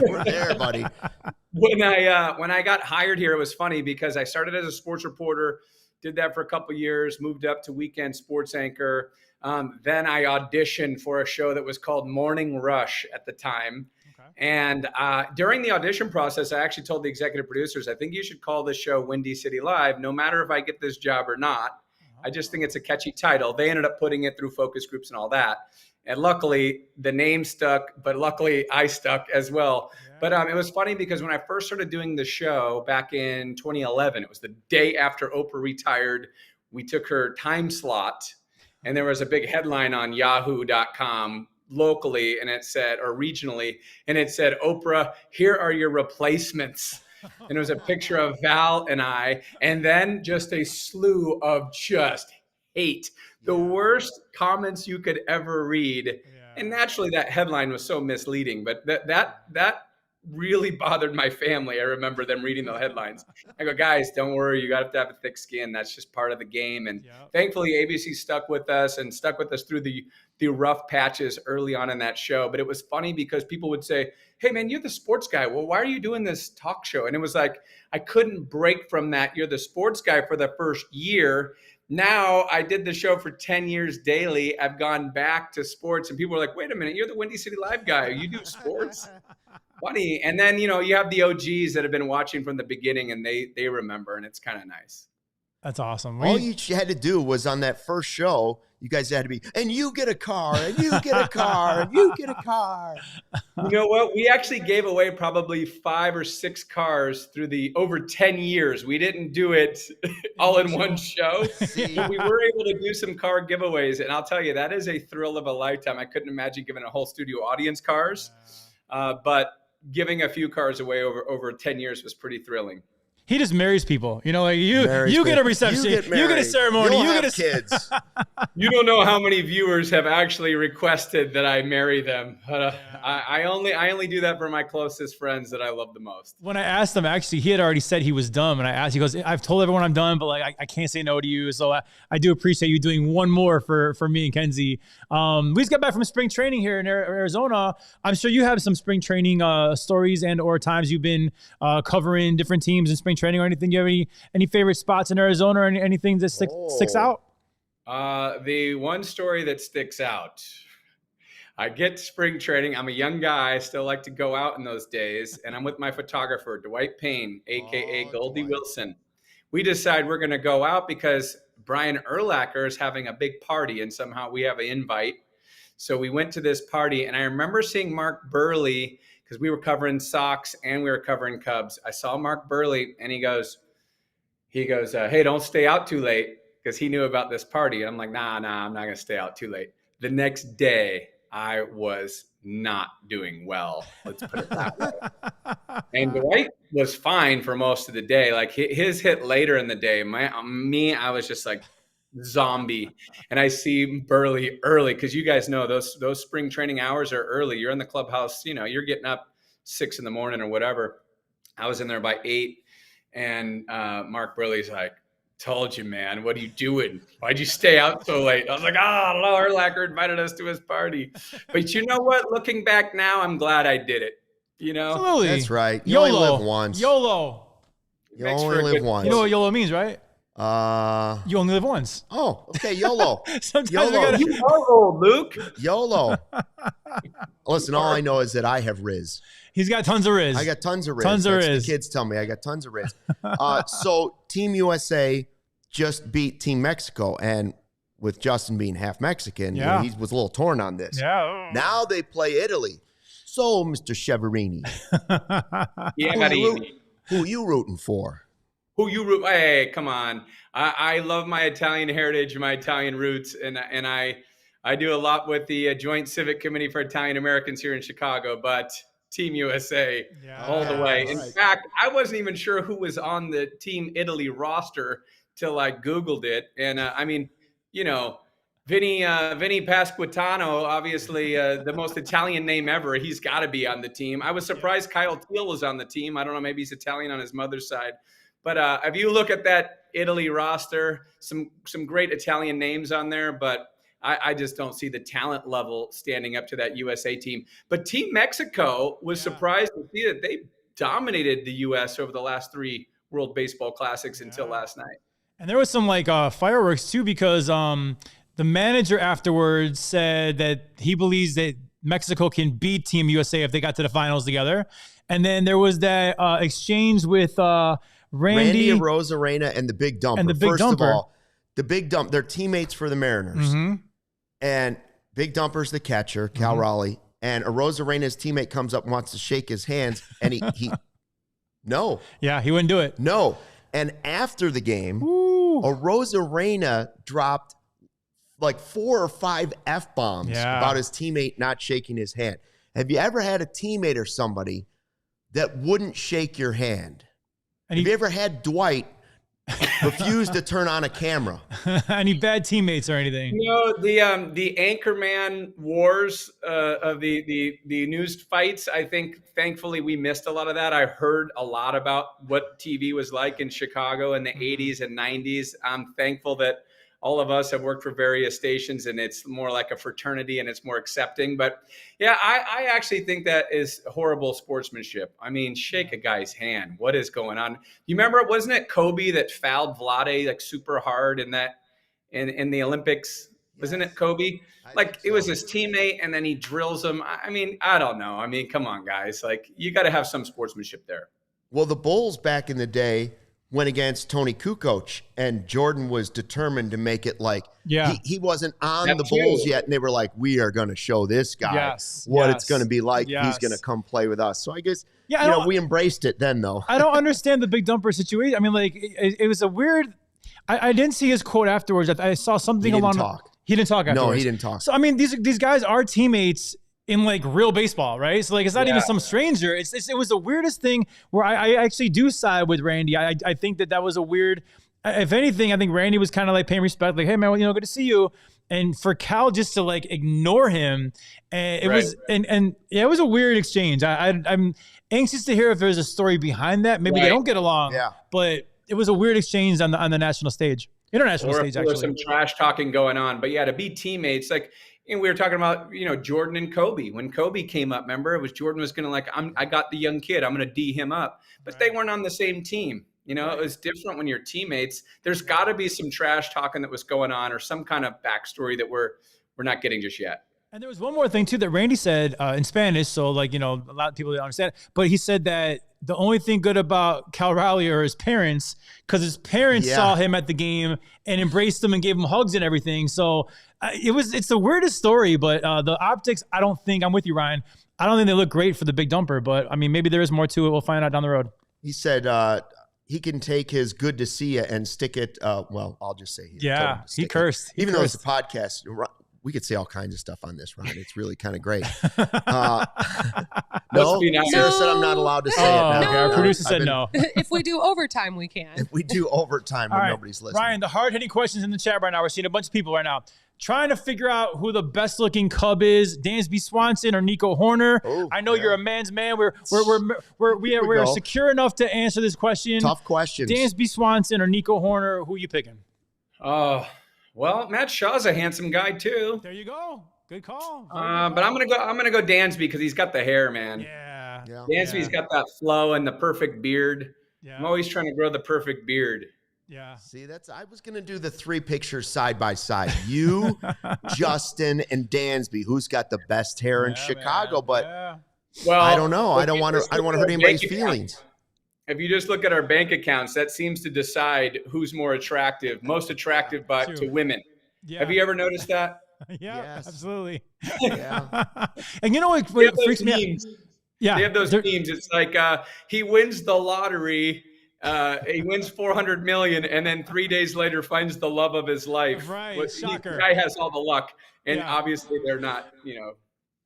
We're there, buddy. When I got hired here, it was funny because I started as a sports reporter, did that for a couple of years, moved up to weekend sports anchor. Then I auditioned for a show that was called Morning Rush at the time. Okay. And during the audition process, I actually told the executive producers, I think you should call this show Windy City Live, no matter if I get this job or not. I just think it's a catchy title. They ended up putting it through focus groups and all that. And luckily, the name stuck, but luckily I stuck as well. Yeah. But it was funny because when I first started doing the show back in 2011, it was the day after Oprah retired. We took her time slot, and there was a big headline on yahoo.com locally, and it said, or regionally, and it said, Oprah, here are your replacements. And it was a picture of Val and I, and then just a slew of just hate. The worst comments you could ever read. Yeah. And naturally that headline was so misleading, but that really bothered my family. I remember them reading the headlines. I go, guys, don't worry. You got to have a thick skin. That's just part of the game. And thankfully ABC stuck with us through the rough patches early on in that show. But it was funny because people would say, hey man, you're the sports guy. Well, why are you doing this talk show? And it was like, I couldn't break from that. You're the sports guy for the first year. Now I did the show for 10 years daily. I've gone back to sports and people are like, wait a minute, you're the Windy City Live guy. You do sports? Funny. And then, you have the OGs that have been watching from the beginning and they remember, and it's kind of nice. That's awesome. All you had to do was on that first show, you guys had to be, and you get a car, and you get a car, and you get a car. You know what? We actually gave away probably 5 or 6 cars through the over 10 years. We didn't do it all in one show. But we were able to do some car giveaways. And I'll tell you, that is a thrill of a lifetime. I couldn't imagine giving a whole studio audience cars. But giving a few cars away over 10 years was pretty thrilling. He just marries people. You know, like you get a reception, you get a ceremony, You'll you have get a kids. You don't know how many viewers have actually requested that I marry them. I only do that for my closest friends that I love the most. When I asked him, actually, he had already said he was done. And I asked, he goes, I've told everyone I'm done, but like I can't say no to you. So I do appreciate you doing one more for me and Kenzie. We just got back from spring training here in Arizona. I'm sure you have some spring training stories and or times you've been covering different teams in spring training or anything. Do you have any favorite spots in Arizona or anything that sticks out? The one story that sticks out, I get to spring training. I'm a young guy. I still like to go out in those days. And I'm with my photographer, Dwight Payne, a.k.a. Goldie Dwight. Wilson. We decide we're going to go out because Brian Urlacher is having a big party and somehow we have an invite. So we went to this party and I remember seeing Mark Burley because we were covering Sox and we were covering Cubs. I saw Mark Burley and he goes, hey, don't stay out too late, because he knew about this party. I'm like, nah, I'm not going to stay out too late. The next day, I was not doing well. Let's put it that way. And Dwight was fine for most of the day. Like his hit later in the day. I was just like zombie. And I see Burley early, because you guys know those spring training hours are early. You're in the clubhouse, you're getting up 6 a.m. or whatever. I was in there by 8. And Mark Burley's like, told you, man, what are you doing? Why'd you stay out so late? I was like, Urlacher invited us to his party. But you know what? Looking back now, I'm glad I did it. Absolutely. That's right. You only live once. YOLO. You only live once. You know what YOLO means, right? You only live once. Oh, okay. YOLO. Sometimes YOLO. YOLO, Luke. YOLO. Listen, all I know is that I have Riz. He's got tons of Riz. I got tons of Riz. Tons of That's Riz. The kids tell me I got tons of Riz. So Team USA just beat Team Mexico, and with Justin being half Mexican, he was a little torn on this. Yeah. Now they play Italy. So, Mr. Chiaverini, who you rooting for? Hey, come on. I love my Italian heritage, my Italian roots, and I do a lot with the Joint Civic Committee for Italian Americans here in Chicago, but Team USA all the way. In fact, I wasn't even sure who was on the Team Italy roster till I Googled it. And Vinny Pasquitano, obviously the most Italian name ever. He's got to be on the team. I was surprised Kyle Teal was on the team. I don't know, maybe he's Italian on his mother's side. But if you look at that Italy roster, some great Italian names on there, but I just don't see the talent level standing up to that USA team. But Team Mexico was surprised to see that they dominated the U.S. over the last 3 World Baseball Classics until last night. And there was some fireworks too, because the manager afterwards said that he believes that Mexico can beat Team USA if they got to the finals together. And then there was that exchange with Randy Arozarena and the Big Dumper. First of all, the Big Dump, they're teammates for the Mariners. Mm-hmm. And Big Dumper's the catcher, Cal Raleigh. And Arozarena's teammate comes up and wants to shake his hands. And he no. Yeah, he wouldn't do it. No. And after the game, Arozarena dropped like 4 or 5 F-bombs about his teammate not shaking his hand. Have you ever had a teammate or somebody that wouldn't shake your hand? Have you ever had Dwight refuse to turn on a camera? Any bad teammates or anything? The Anchorman wars of the news fights, I think thankfully we missed a lot of that. I heard a lot about what TV was like in Chicago in the 80s and 90s. I'm thankful that all of us have worked for various stations and it's more like a fraternity and it's more accepting. But yeah, I actually think that is horrible sportsmanship. I mean, shake a guy's hand. What is going on? You remember, wasn't it Kobe that fouled Vlade like super hard in the Olympics? Yes. Wasn't it Kobe? It was his teammate and then he drills him. I mean, I don't know. I mean, come on, guys. You got to have some sportsmanship there. Well, the Bulls back in the day went against Tony Kukoc, and Jordan was determined to make it he wasn't on the Bulls yet, and they were like, we are going to show this guy what it's going to be like. Yes. He's going to come play with us. So I guess we embraced it then, though. I don't understand the Big Dumper situation. I mean, it was a weird – I didn't see his quote afterwards. I saw something along – talk. He didn't talk afterwards. No, he didn't talk. So, I mean, these guys are teammates in like real baseball, right? So like it's not even some stranger. It was the weirdest thing where I actually do side with Randy. I think that was a weird. If anything, I think Randy was kind of like paying respect, like, hey man, well, good to see you. And for Cal just to like ignore him, it was it was a weird exchange. I'm anxious to hear if there's a story behind that. Maybe they don't get along. Yeah. But it was a weird exchange on the national stage, international stage. Actually, there's some trash talking going on. But yeah, to be teammates, like. And we were talking about, Jordan and Kobe. When Kobe came up, remember, it was Jordan was going to I got the young kid. I'm going to D him up. But they weren't on the same team. It was different when you're teammates. There's got to be some trash talking that was going on or some kind of backstory that we're not getting just yet. And there was one more thing, too, that Randy said in Spanish. So, like, a lot of people don't understand. But he said that the only thing good about Cal Raleigh are his parents, because his parents saw him at the game and embraced him and gave him hugs and everything. So it's the weirdest story, but the optics, I'm with you, Ryan. I don't think they look great for the big dumper, but I mean, maybe there is more to it. We'll find out down the road. He said he can take his good to see you and stick it. I'll just say he cursed. Even though it's a podcast, we could say all kinds of stuff on this, Ryan. It's really kind of great. No, Sarah said I'm not allowed to say it now. Okay. Our producer said no. If we do overtime, we can. If we do overtime when nobody's listening. Ryan, the hard-hitting questions in the chat right now. We're seeing a bunch of people right now trying to figure out who the best-looking Cub is, Dansby Swanson or Nico Horner. I know you're a man's man. We're secure enough to answer this question. Tough questions. Dansby Swanson or Nico Horner, who are you picking? Well, Matt Shaw's a handsome guy too. There you go. Good call. But I'm gonna go Dansby because he's got the hair, man. Yeah. Dansby's got that flow and the perfect beard. Yeah. I'm always trying to grow the perfect beard. Yeah. See, I was gonna do the 3 pictures side by side. You, Justin, and Dansby. Who's got the best hair in Chicago? But well, I don't know. I don't want to hurt anybody's feelings. If you just look at our bank accounts, that seems to decide who's most attractive to women. Yeah. Have you ever noticed that? Absolutely. Yeah. And you know what freaks me out? Yeah. They have those memes. It's like he wins the lottery, he wins $400 million, and then 3 days later finds the love of his life. Right. Shocker. The guy has all the luck, and obviously they're not,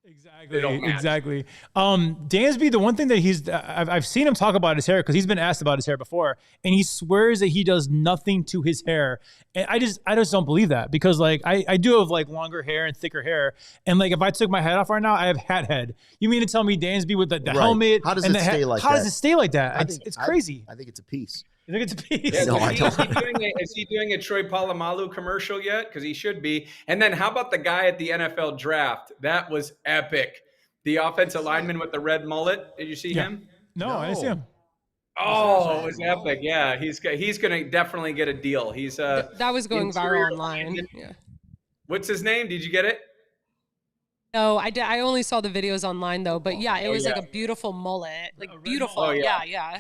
Exactly. Dansby, the one thing that I've seen him talk about his hair, because he's been asked about his hair before, and he swears that he does nothing to his hair. And I just don't believe that, because like I do have like longer hair and thicker hair, and like if I took my hat off right now, I have hat head. You mean to tell me Dansby with the helmet? How does it stay like that? How does it stay like that? It's crazy. I think it's a piece. You think it's a piece? Yeah, no, I don't. Is he doing a Troy Polamalu commercial yet? Because he should be. And then how about the guy at the NFL draft? That was epic. The offensive lineman with the red mullet. Did you see him? No, I didn't see him. Oh, it was epic. Yeah, he's going to definitely get a deal. He's that was going viral online. Yeah. What's his name? Did you get it? No, I only saw the videos online though. But yeah, it was like a beautiful mullet, like beautiful. Oh, yeah.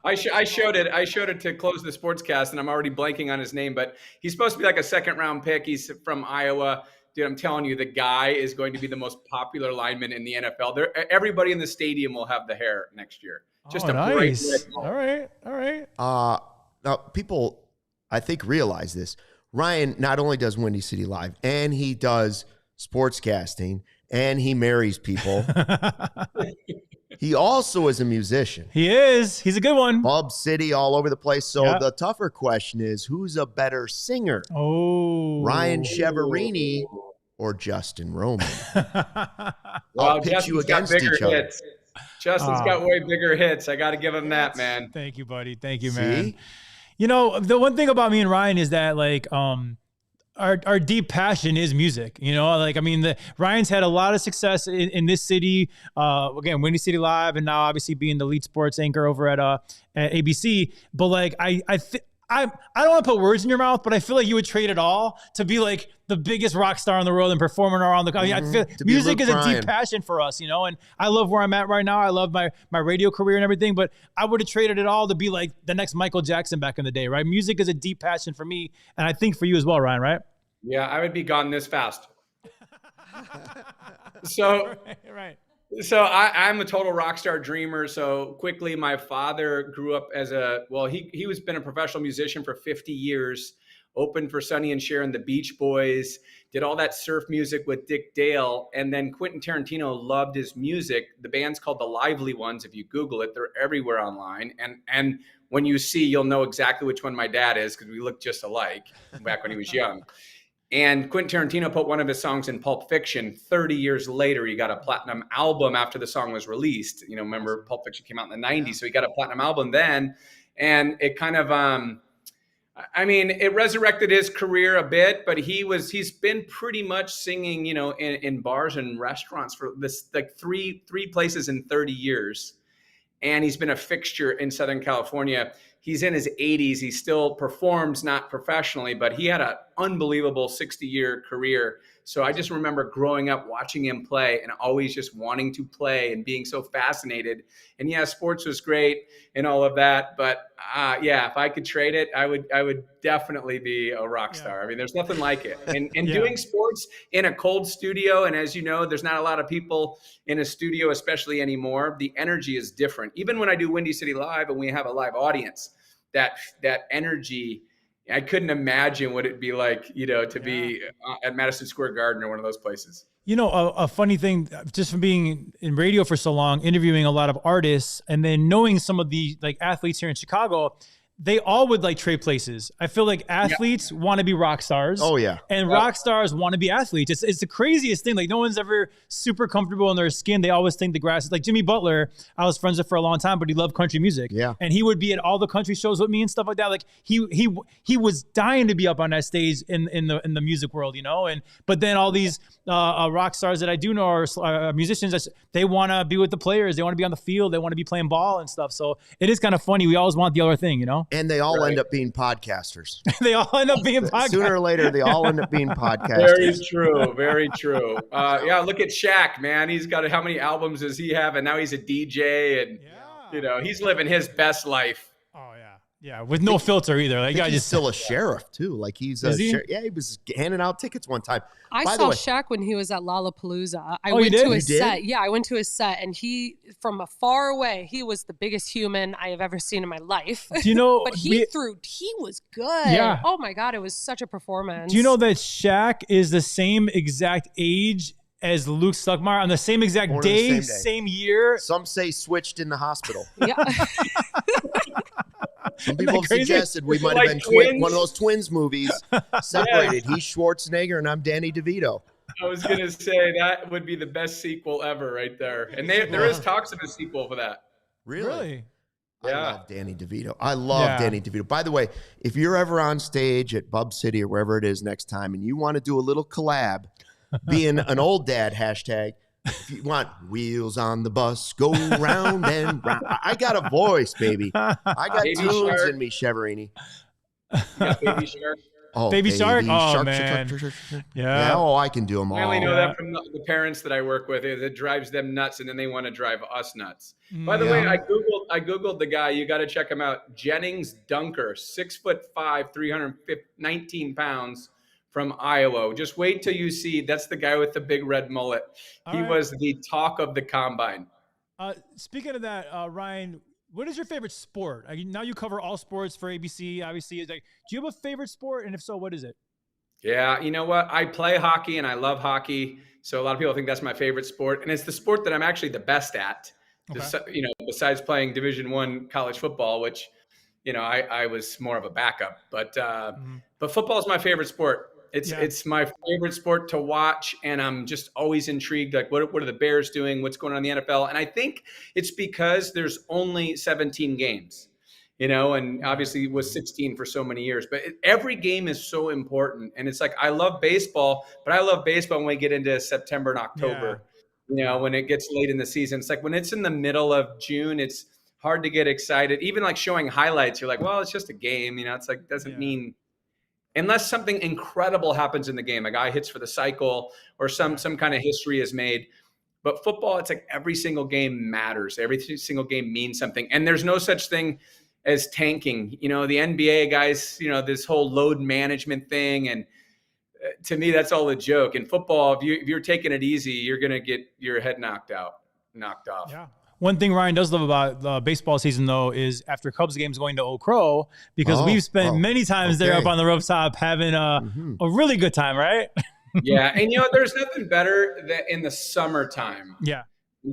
I showed it to close the sportscast, and I'm already blanking on his name, but he's supposed to be like a 2nd-round pick. He's from Iowa. Dude, I'm telling you, the guy is going to be the most popular lineman in the NFL. Everybody in the stadium will have the hair next year. Just nice. Great all right. Now, people, I think, realize this. Ryan not only does Windy City Live, and he does sportscasting, and he marries people. He also is a musician. He is. He's a good one. Bub City all over the place. So the tougher question is, who's a better singer? Ryan Chiaverini or Justin Roman? I'll pitch you against each other. Hits. Justin's got way bigger hits. I got to give him that, man. Thank you, buddy. Thank you, man. The one thing about me and Ryan is that like our deep passion is music, like, I mean, Ryan's had a lot of success in this city, again, Windy City Live, and now obviously being the lead sports anchor over at ABC. But like, I don't want to put words in your mouth, but I feel like you would trade it all to be like the biggest rock star in the world and performing around the country. I feel music is a deep passion for us, and I love where I'm at right now. I love my radio career and everything, but I would have traded it all to be like the next Michael Jackson back in the day, right? Music is a deep passion for me, and I think for you as well, Ryan, right? Yeah, I would be gone this fast. So, right. So I'm a total rock star dreamer. So quickly, my father grew up as he was been a professional musician for 50 years. opened for Sonny and Cher and the Beach Boys, did all that surf music with Dick Dale. And then Quentin Tarantino loved his music. The band's called The Lively Ones. If you Google it, they're everywhere online. And when you see, you'll know exactly which one my dad is, because we look just alike back when he was young. And Quentin Tarantino put one of his songs in Pulp Fiction. 30 years later, he got a platinum album after the song was released. You know, remember Pulp Fiction came out in the 90s, so he got a platinum album then. And it kind of, I mean, it resurrected his career a bit, but he's been pretty much singing, you know, in bars and restaurants for this, like three places in 30 years. And he's been a fixture in Southern California. He's in his 80s. He still performs, not professionally, but he had an unbelievable 60-year career. So I just remember growing up watching him play and always just wanting to play and being so fascinated. And yeah, sports was great and all of that. But yeah, if I could trade it, I would definitely be a rock star. I mean, there's nothing like it. And doing sports in a cold studio, and as you know, there's not a lot of people in a studio, especially anymore. The energy is different. Even when I do Windy City Live and we have a live audience, that energy, I couldn't imagine what it'd be like, you know, to be at Madison Square Garden or one of those places. You know, a funny thing, just from being in radio for so long, interviewing a lot of artists, and then knowing some of the like athletes here in Chicago, they all would like trade places. I feel like athletes want to be rock stars. Oh yeah. And rock stars want to be athletes. It's the craziest thing. Like no one's ever super comfortable in their skin. They always think the grass is like Jimmy Butler. I was friends with for a long time, but he loved country music. Yeah. And he would be at all the country shows with me and stuff like that. Like he was dying to be up on that stage in the music world, you know? But then all these rock stars that I do know are musicians, they want to be with the players. They want to be on the field. They want to be playing ball and stuff. So it is kind of funny. We always want the other thing, you know? And they all end up being podcasters. They all end up being podcasters. Sooner or later, they all end up being podcasters. Very true. Very true. Yeah, look at Shaq, man. He's got, how many albums does he have? And now he's a DJ, and you know, he's living his best life. Oh yeah, yeah, with no filter either. Like he's still a sheriff too. Like he's a sheriff. Yeah, he was handing out tickets one time. I saw Shaq when he was at Lollapalooza. I went to his set. Yeah, I went to his set, and he, from afar away, he was the biggest human I have ever seen in my life. Do you know? But he was good. Yeah. Oh my God, it was such a performance. Do you know that Shaq is the same exact age as Luke Stuckmeyer on the same exact day, same year? Some say switched in the hospital. Yeah. Some people have suggested we might have been one of those twins movies separated. He's Schwarzenegger and I'm Danny DeVito. I was going to say that would be the best sequel ever right there. And there is talks of a sequel for that. Really? Yeah. I love Danny DeVito. I love Danny DeVito. By the way, if you're ever on stage at Bub City or wherever it is next time and you want to do a little collab, being an old dad hashtag, if you want wheels on the bus, go round and round. I got a voice, baby. I got Baby tunes Shark. in me, Chiaverini. Baby Shark. Oh, Baby Shark? Oh, Shark, man. Shark. Yeah. Oh, I can do them all. I only know that from the parents that I work with. It drives them nuts, and then they want to drive us nuts. By the way, I googled the guy. You got to check him out. Jennings Dunker, 6'5", 319 pounds. From Iowa. Just wait till you see. That's the guy with the big red mullet. He was the talk of the combine. Speaking of that, Ryan, what is your favorite sport? Now you cover all sports for ABC. Obviously, do you have a favorite sport? And if so, what is it? Yeah, you know what? I play hockey and I love hockey. So a lot of people think that's my favorite sport, and it's the sport that I'm actually the best at. You know, besides playing Division I college football, which, you know, I was more of a backup. But football is my favorite sport. It's my favorite sport to watch, and I'm just always intrigued. Like, what are the Bears doing? What's going on in the NFL? And I think it's because there's only 17 games, you know, and obviously it was 16 for so many years. But every game is so important, and it's like I love baseball, but I love baseball when we get into September and October. Yeah. You know, when it gets late in the season, it's like when it's in the middle of June, it's hard to get excited. Even like showing highlights, you're like, well, it's just a game. You know, it's like doesn't mean. Unless something incredible happens in the game, a guy hits for the cycle or some kind of history is made. But football, it's like every single game matters. Every single game means something. And there's no such thing as tanking. You know, the NBA guys, you know, this whole load management thing. And to me, that's all a joke. In football, if you're taking it easy, you're going to get your head knocked off. Yeah. One thing Ryan does love about the baseball season, though, is after Cubs games going to Oak Crow, because we've spent many times there up on the rooftop having a really good time, right? Yeah, and there's nothing better than in the summertime. Yeah.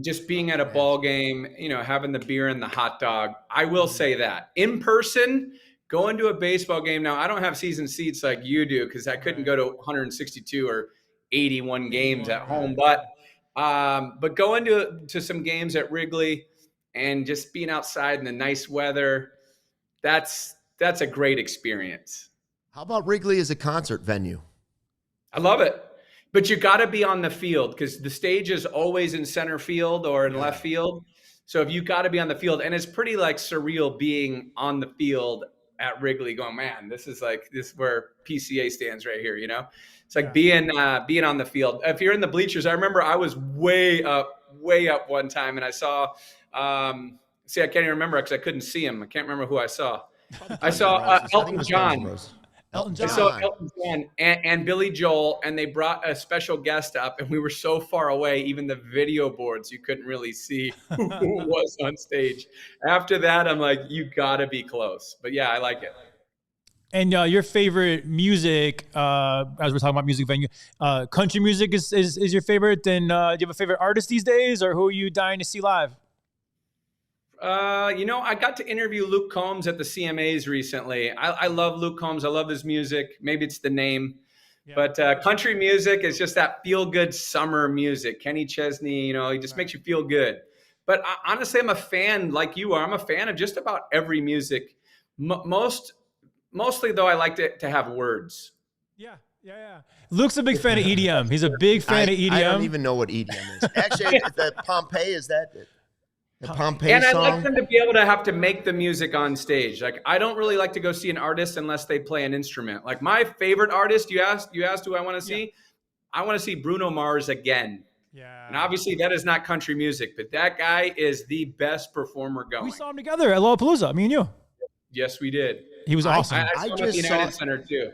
Just being at a ball game, having the beer and the hot dog. I will say that. In person, going to a baseball game, now I don't have season seats like you do because I couldn't go to 162 or 81 games at home, but going to some games at Wrigley and just being outside in the nice weather, that's a great experience. How about Wrigley as a concert venue? I love it. But you got to be on the field because the stage is always in center field or in left field. So if you got to be on the field, and it's pretty like surreal being on the field at Wrigley going, man, this is where PCA stands right here, It's like being on the field. If you're in the bleachers, I remember I was way up one time and I saw, I can't even remember because I couldn't see him. I can't remember who I saw. I saw Elton John. I saw Elton John and Billy Joel, and they brought a special guest up, and we were so far away, even the video boards, you couldn't really see who was on stage. After that, I'm like, you got to be close. But yeah, I like it. And your favorite music, as we're talking about music venue, country music is your favorite? And do you have a favorite artist these days, or who are you dying to see live? I got to interview Luke Combs at the CMAs recently. I love Luke Combs. I love his music. Maybe it's the name. Yeah. But country music is just that feel-good summer music. Kenny Chesney, he just makes you feel good. But honestly, I'm a fan like you are. I'm a fan of just about every music. Mostly, though, I like to have words. Yeah. Luke's a big fan of EDM. He's a big fan of EDM. I don't even know what EDM is. Actually, the Pompeii, is that it? The Pompeii and song? I like them to be able to have to make the music on stage. Like, I don't really like to go see an artist unless they play an instrument. Like, my favorite artist, you asked who I want to see? I want to see Bruno Mars again. Yeah. And obviously that is not country music, but that guy is the best performer going. We saw him together at Lollapalooza, me and you. Yes, we did. He was awesome. I saw him at the United Center too.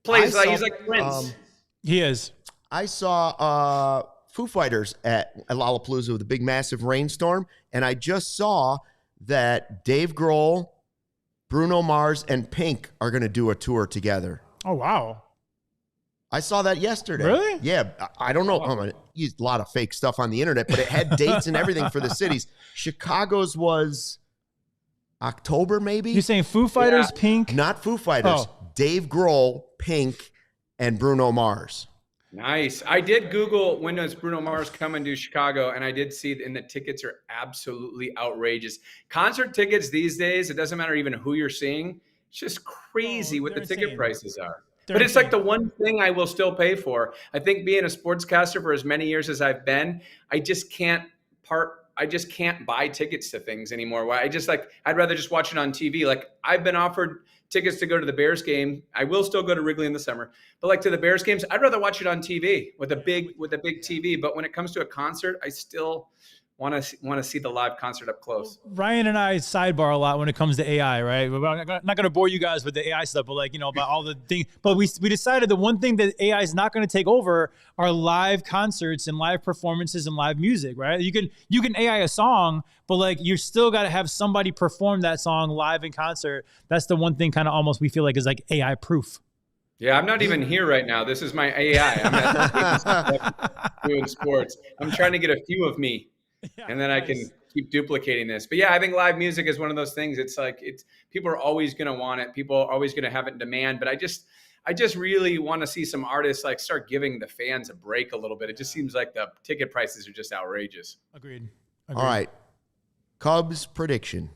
He's like Prince. He is. I saw Foo Fighters at Lollapalooza with a big, massive rainstorm, and I just saw that Dave Grohl, Bruno Mars, and Pink are going to do a tour together. Oh, wow. I saw that yesterday. Really? Yeah. I don't know. I used a lot of fake stuff on the internet, but it had dates and everything for the cities. Chicago's was October, maybe? You're saying Foo Fighters, Pink? Not Foo Fighters. Oh. Dave Grohl, Pink, and Bruno Mars. Nice. I did Google when does Bruno Mars coming to Chicago, and I did see it, and the tickets are absolutely outrageous. Concert tickets these days, it doesn't matter even who you're seeing. It's just crazy what the ticket prices are. But it's like the one thing I will still pay for. I think being a sportscaster for as many years as I've been, I just can't buy tickets to things anymore. I'd rather just watch it on TV. Like, I've been offered tickets to go to the Bears game. I will still go to Wrigley in the summer, but like to the Bears games, I'd rather watch it on TV with a big TV. But when it comes to a concert, I still want to see the live concert up close. Ryan and I sidebar a lot when it comes to AI, right? We're not going to bore you guys with the AI stuff, but about all the things. But we decided the one thing that AI is not going to take over are live concerts and live performances and live music, right? You can AI a song, but you still got to have somebody perform that song live in concert. That's the one thing kind of almost we feel like is like AI proof. Yeah, I'm not even here right now. This is my AI. I'm at doing sports. I'm trying to get a few of me. Yeah, and then I can keep duplicating this. But yeah, I think live music is one of those things. It's people are always going to want it. People are always going to have it in demand. But I just really want to see some artists start giving the fans a break a little bit. It just seems like the ticket prices are just outrageous. Agreed. All right. Cubs prediction.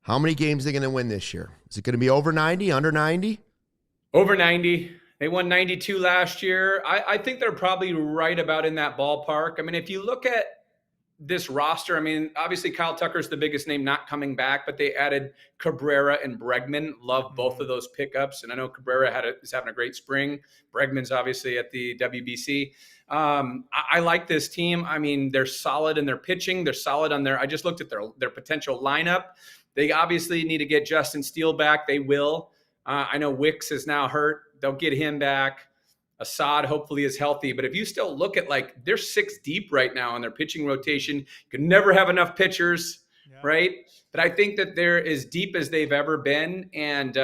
How many games are they going to win this year? Is it going to be over 90, under 90? Over 90. They won 92 last year. I think they're probably right about in that ballpark. I mean, if you look at this roster, I mean, obviously Kyle Tucker's the biggest name not coming back, but they added Cabrera and Bregman. Love both of those pickups. And I know Cabrera is having a great spring. Bregman's obviously at the WBC. I like this team. I mean, they're solid in their pitching. They're solid on I just looked at their potential lineup. They obviously need to get Justin Steele back. They will. I know Wicks is now hurt. They'll get him back. Assad hopefully is healthy. But if you still look at like they're 6 deep right now in their pitching rotation, you can never have enough pitchers, right? But I think that they're as deep as they've ever been. And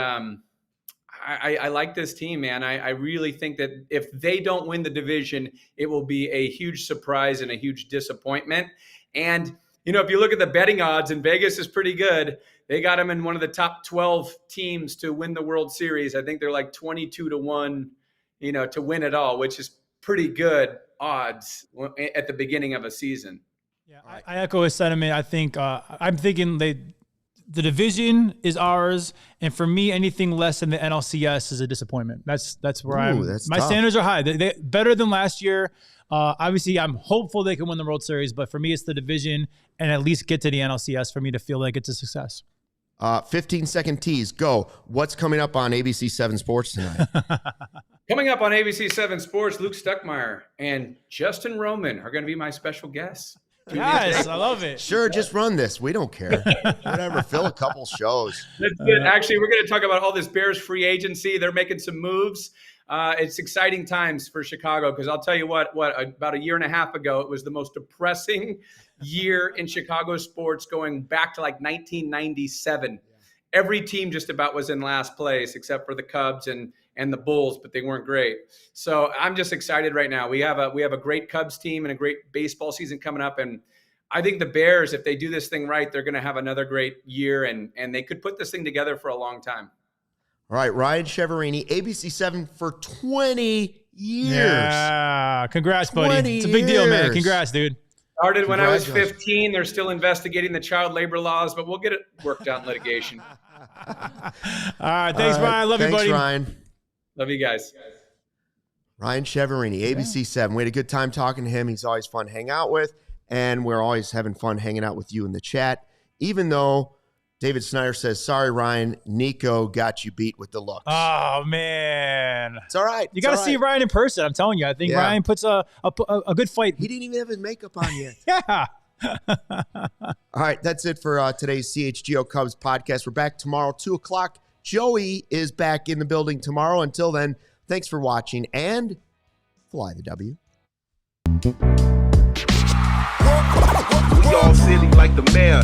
I like this team, man. I really think that if they don't win the division, it will be a huge surprise and a huge disappointment. And, you know, if you look at the betting odds, and Vegas is pretty good, they got them in one of the top 12 teams to win the World Series. I think they're like 22-1, you know, to win it all, which is pretty good odds at the beginning of a season. Yeah, I echo his sentiment. I think I'm thinking the division is ours, and for me, anything less than the NLCS is a disappointment. That's where my tough. Standards are high. They better than last year. Obviously, I'm hopeful they can win the World Series, but for me, it's the division and at least get to the NLCS for me to feel like it's a success. 15-second tease. Go. What's coming up on ABC 7 Sports tonight? Coming up on ABC 7 Sports, Luke Stuckmeyer and Justin Roman are going to be my special guests. Yes, I love it. Sure, just run this. We don't care. Whatever, fill a couple shows. That's good. Actually, we're going to talk about all this Bears free agency. They're making some moves. It's exciting times for Chicago because I'll tell you what, about a year and a half ago, it was the most depressing year in Chicago sports going back to like 1997. Every team just about was in last place except for the Cubs and the Bulls, but they weren't great. So I'm just excited right now. We have a great Cubs team and a great baseball season coming up. And I think the Bears, if they do this thing right, they're going to have another great year and they could put this thing together for a long time. All right, Ryan Chiaverini, ABC 7 for 20 years. Yeah, congrats, buddy. It's a big deal, man. Congrats, dude. Started when I was 15. They're still investigating the child labor laws, but we'll get it worked out in litigation. All right, thanks, Ryan. Love you, buddy. Thanks, Ryan. Love you guys. Ryan Chiaverini, ABC 7. We had a good time talking to him. He's always fun to hang out with, and we're always having fun hanging out with you in the chat, even though David Snyder says, sorry, Ryan, Nico got you beat with the looks. Oh, man. It's all right. You got to see Ryan in person. I'm telling you. I think Ryan puts a good fight. He didn't even have his makeup on yet. Yeah. All right, that's it for today's CHGO Cubs podcast. We're back tomorrow, 2 o'clock. Joey is back in the building tomorrow. Until then, thanks for watching and fly the W. We all silly like the mayor.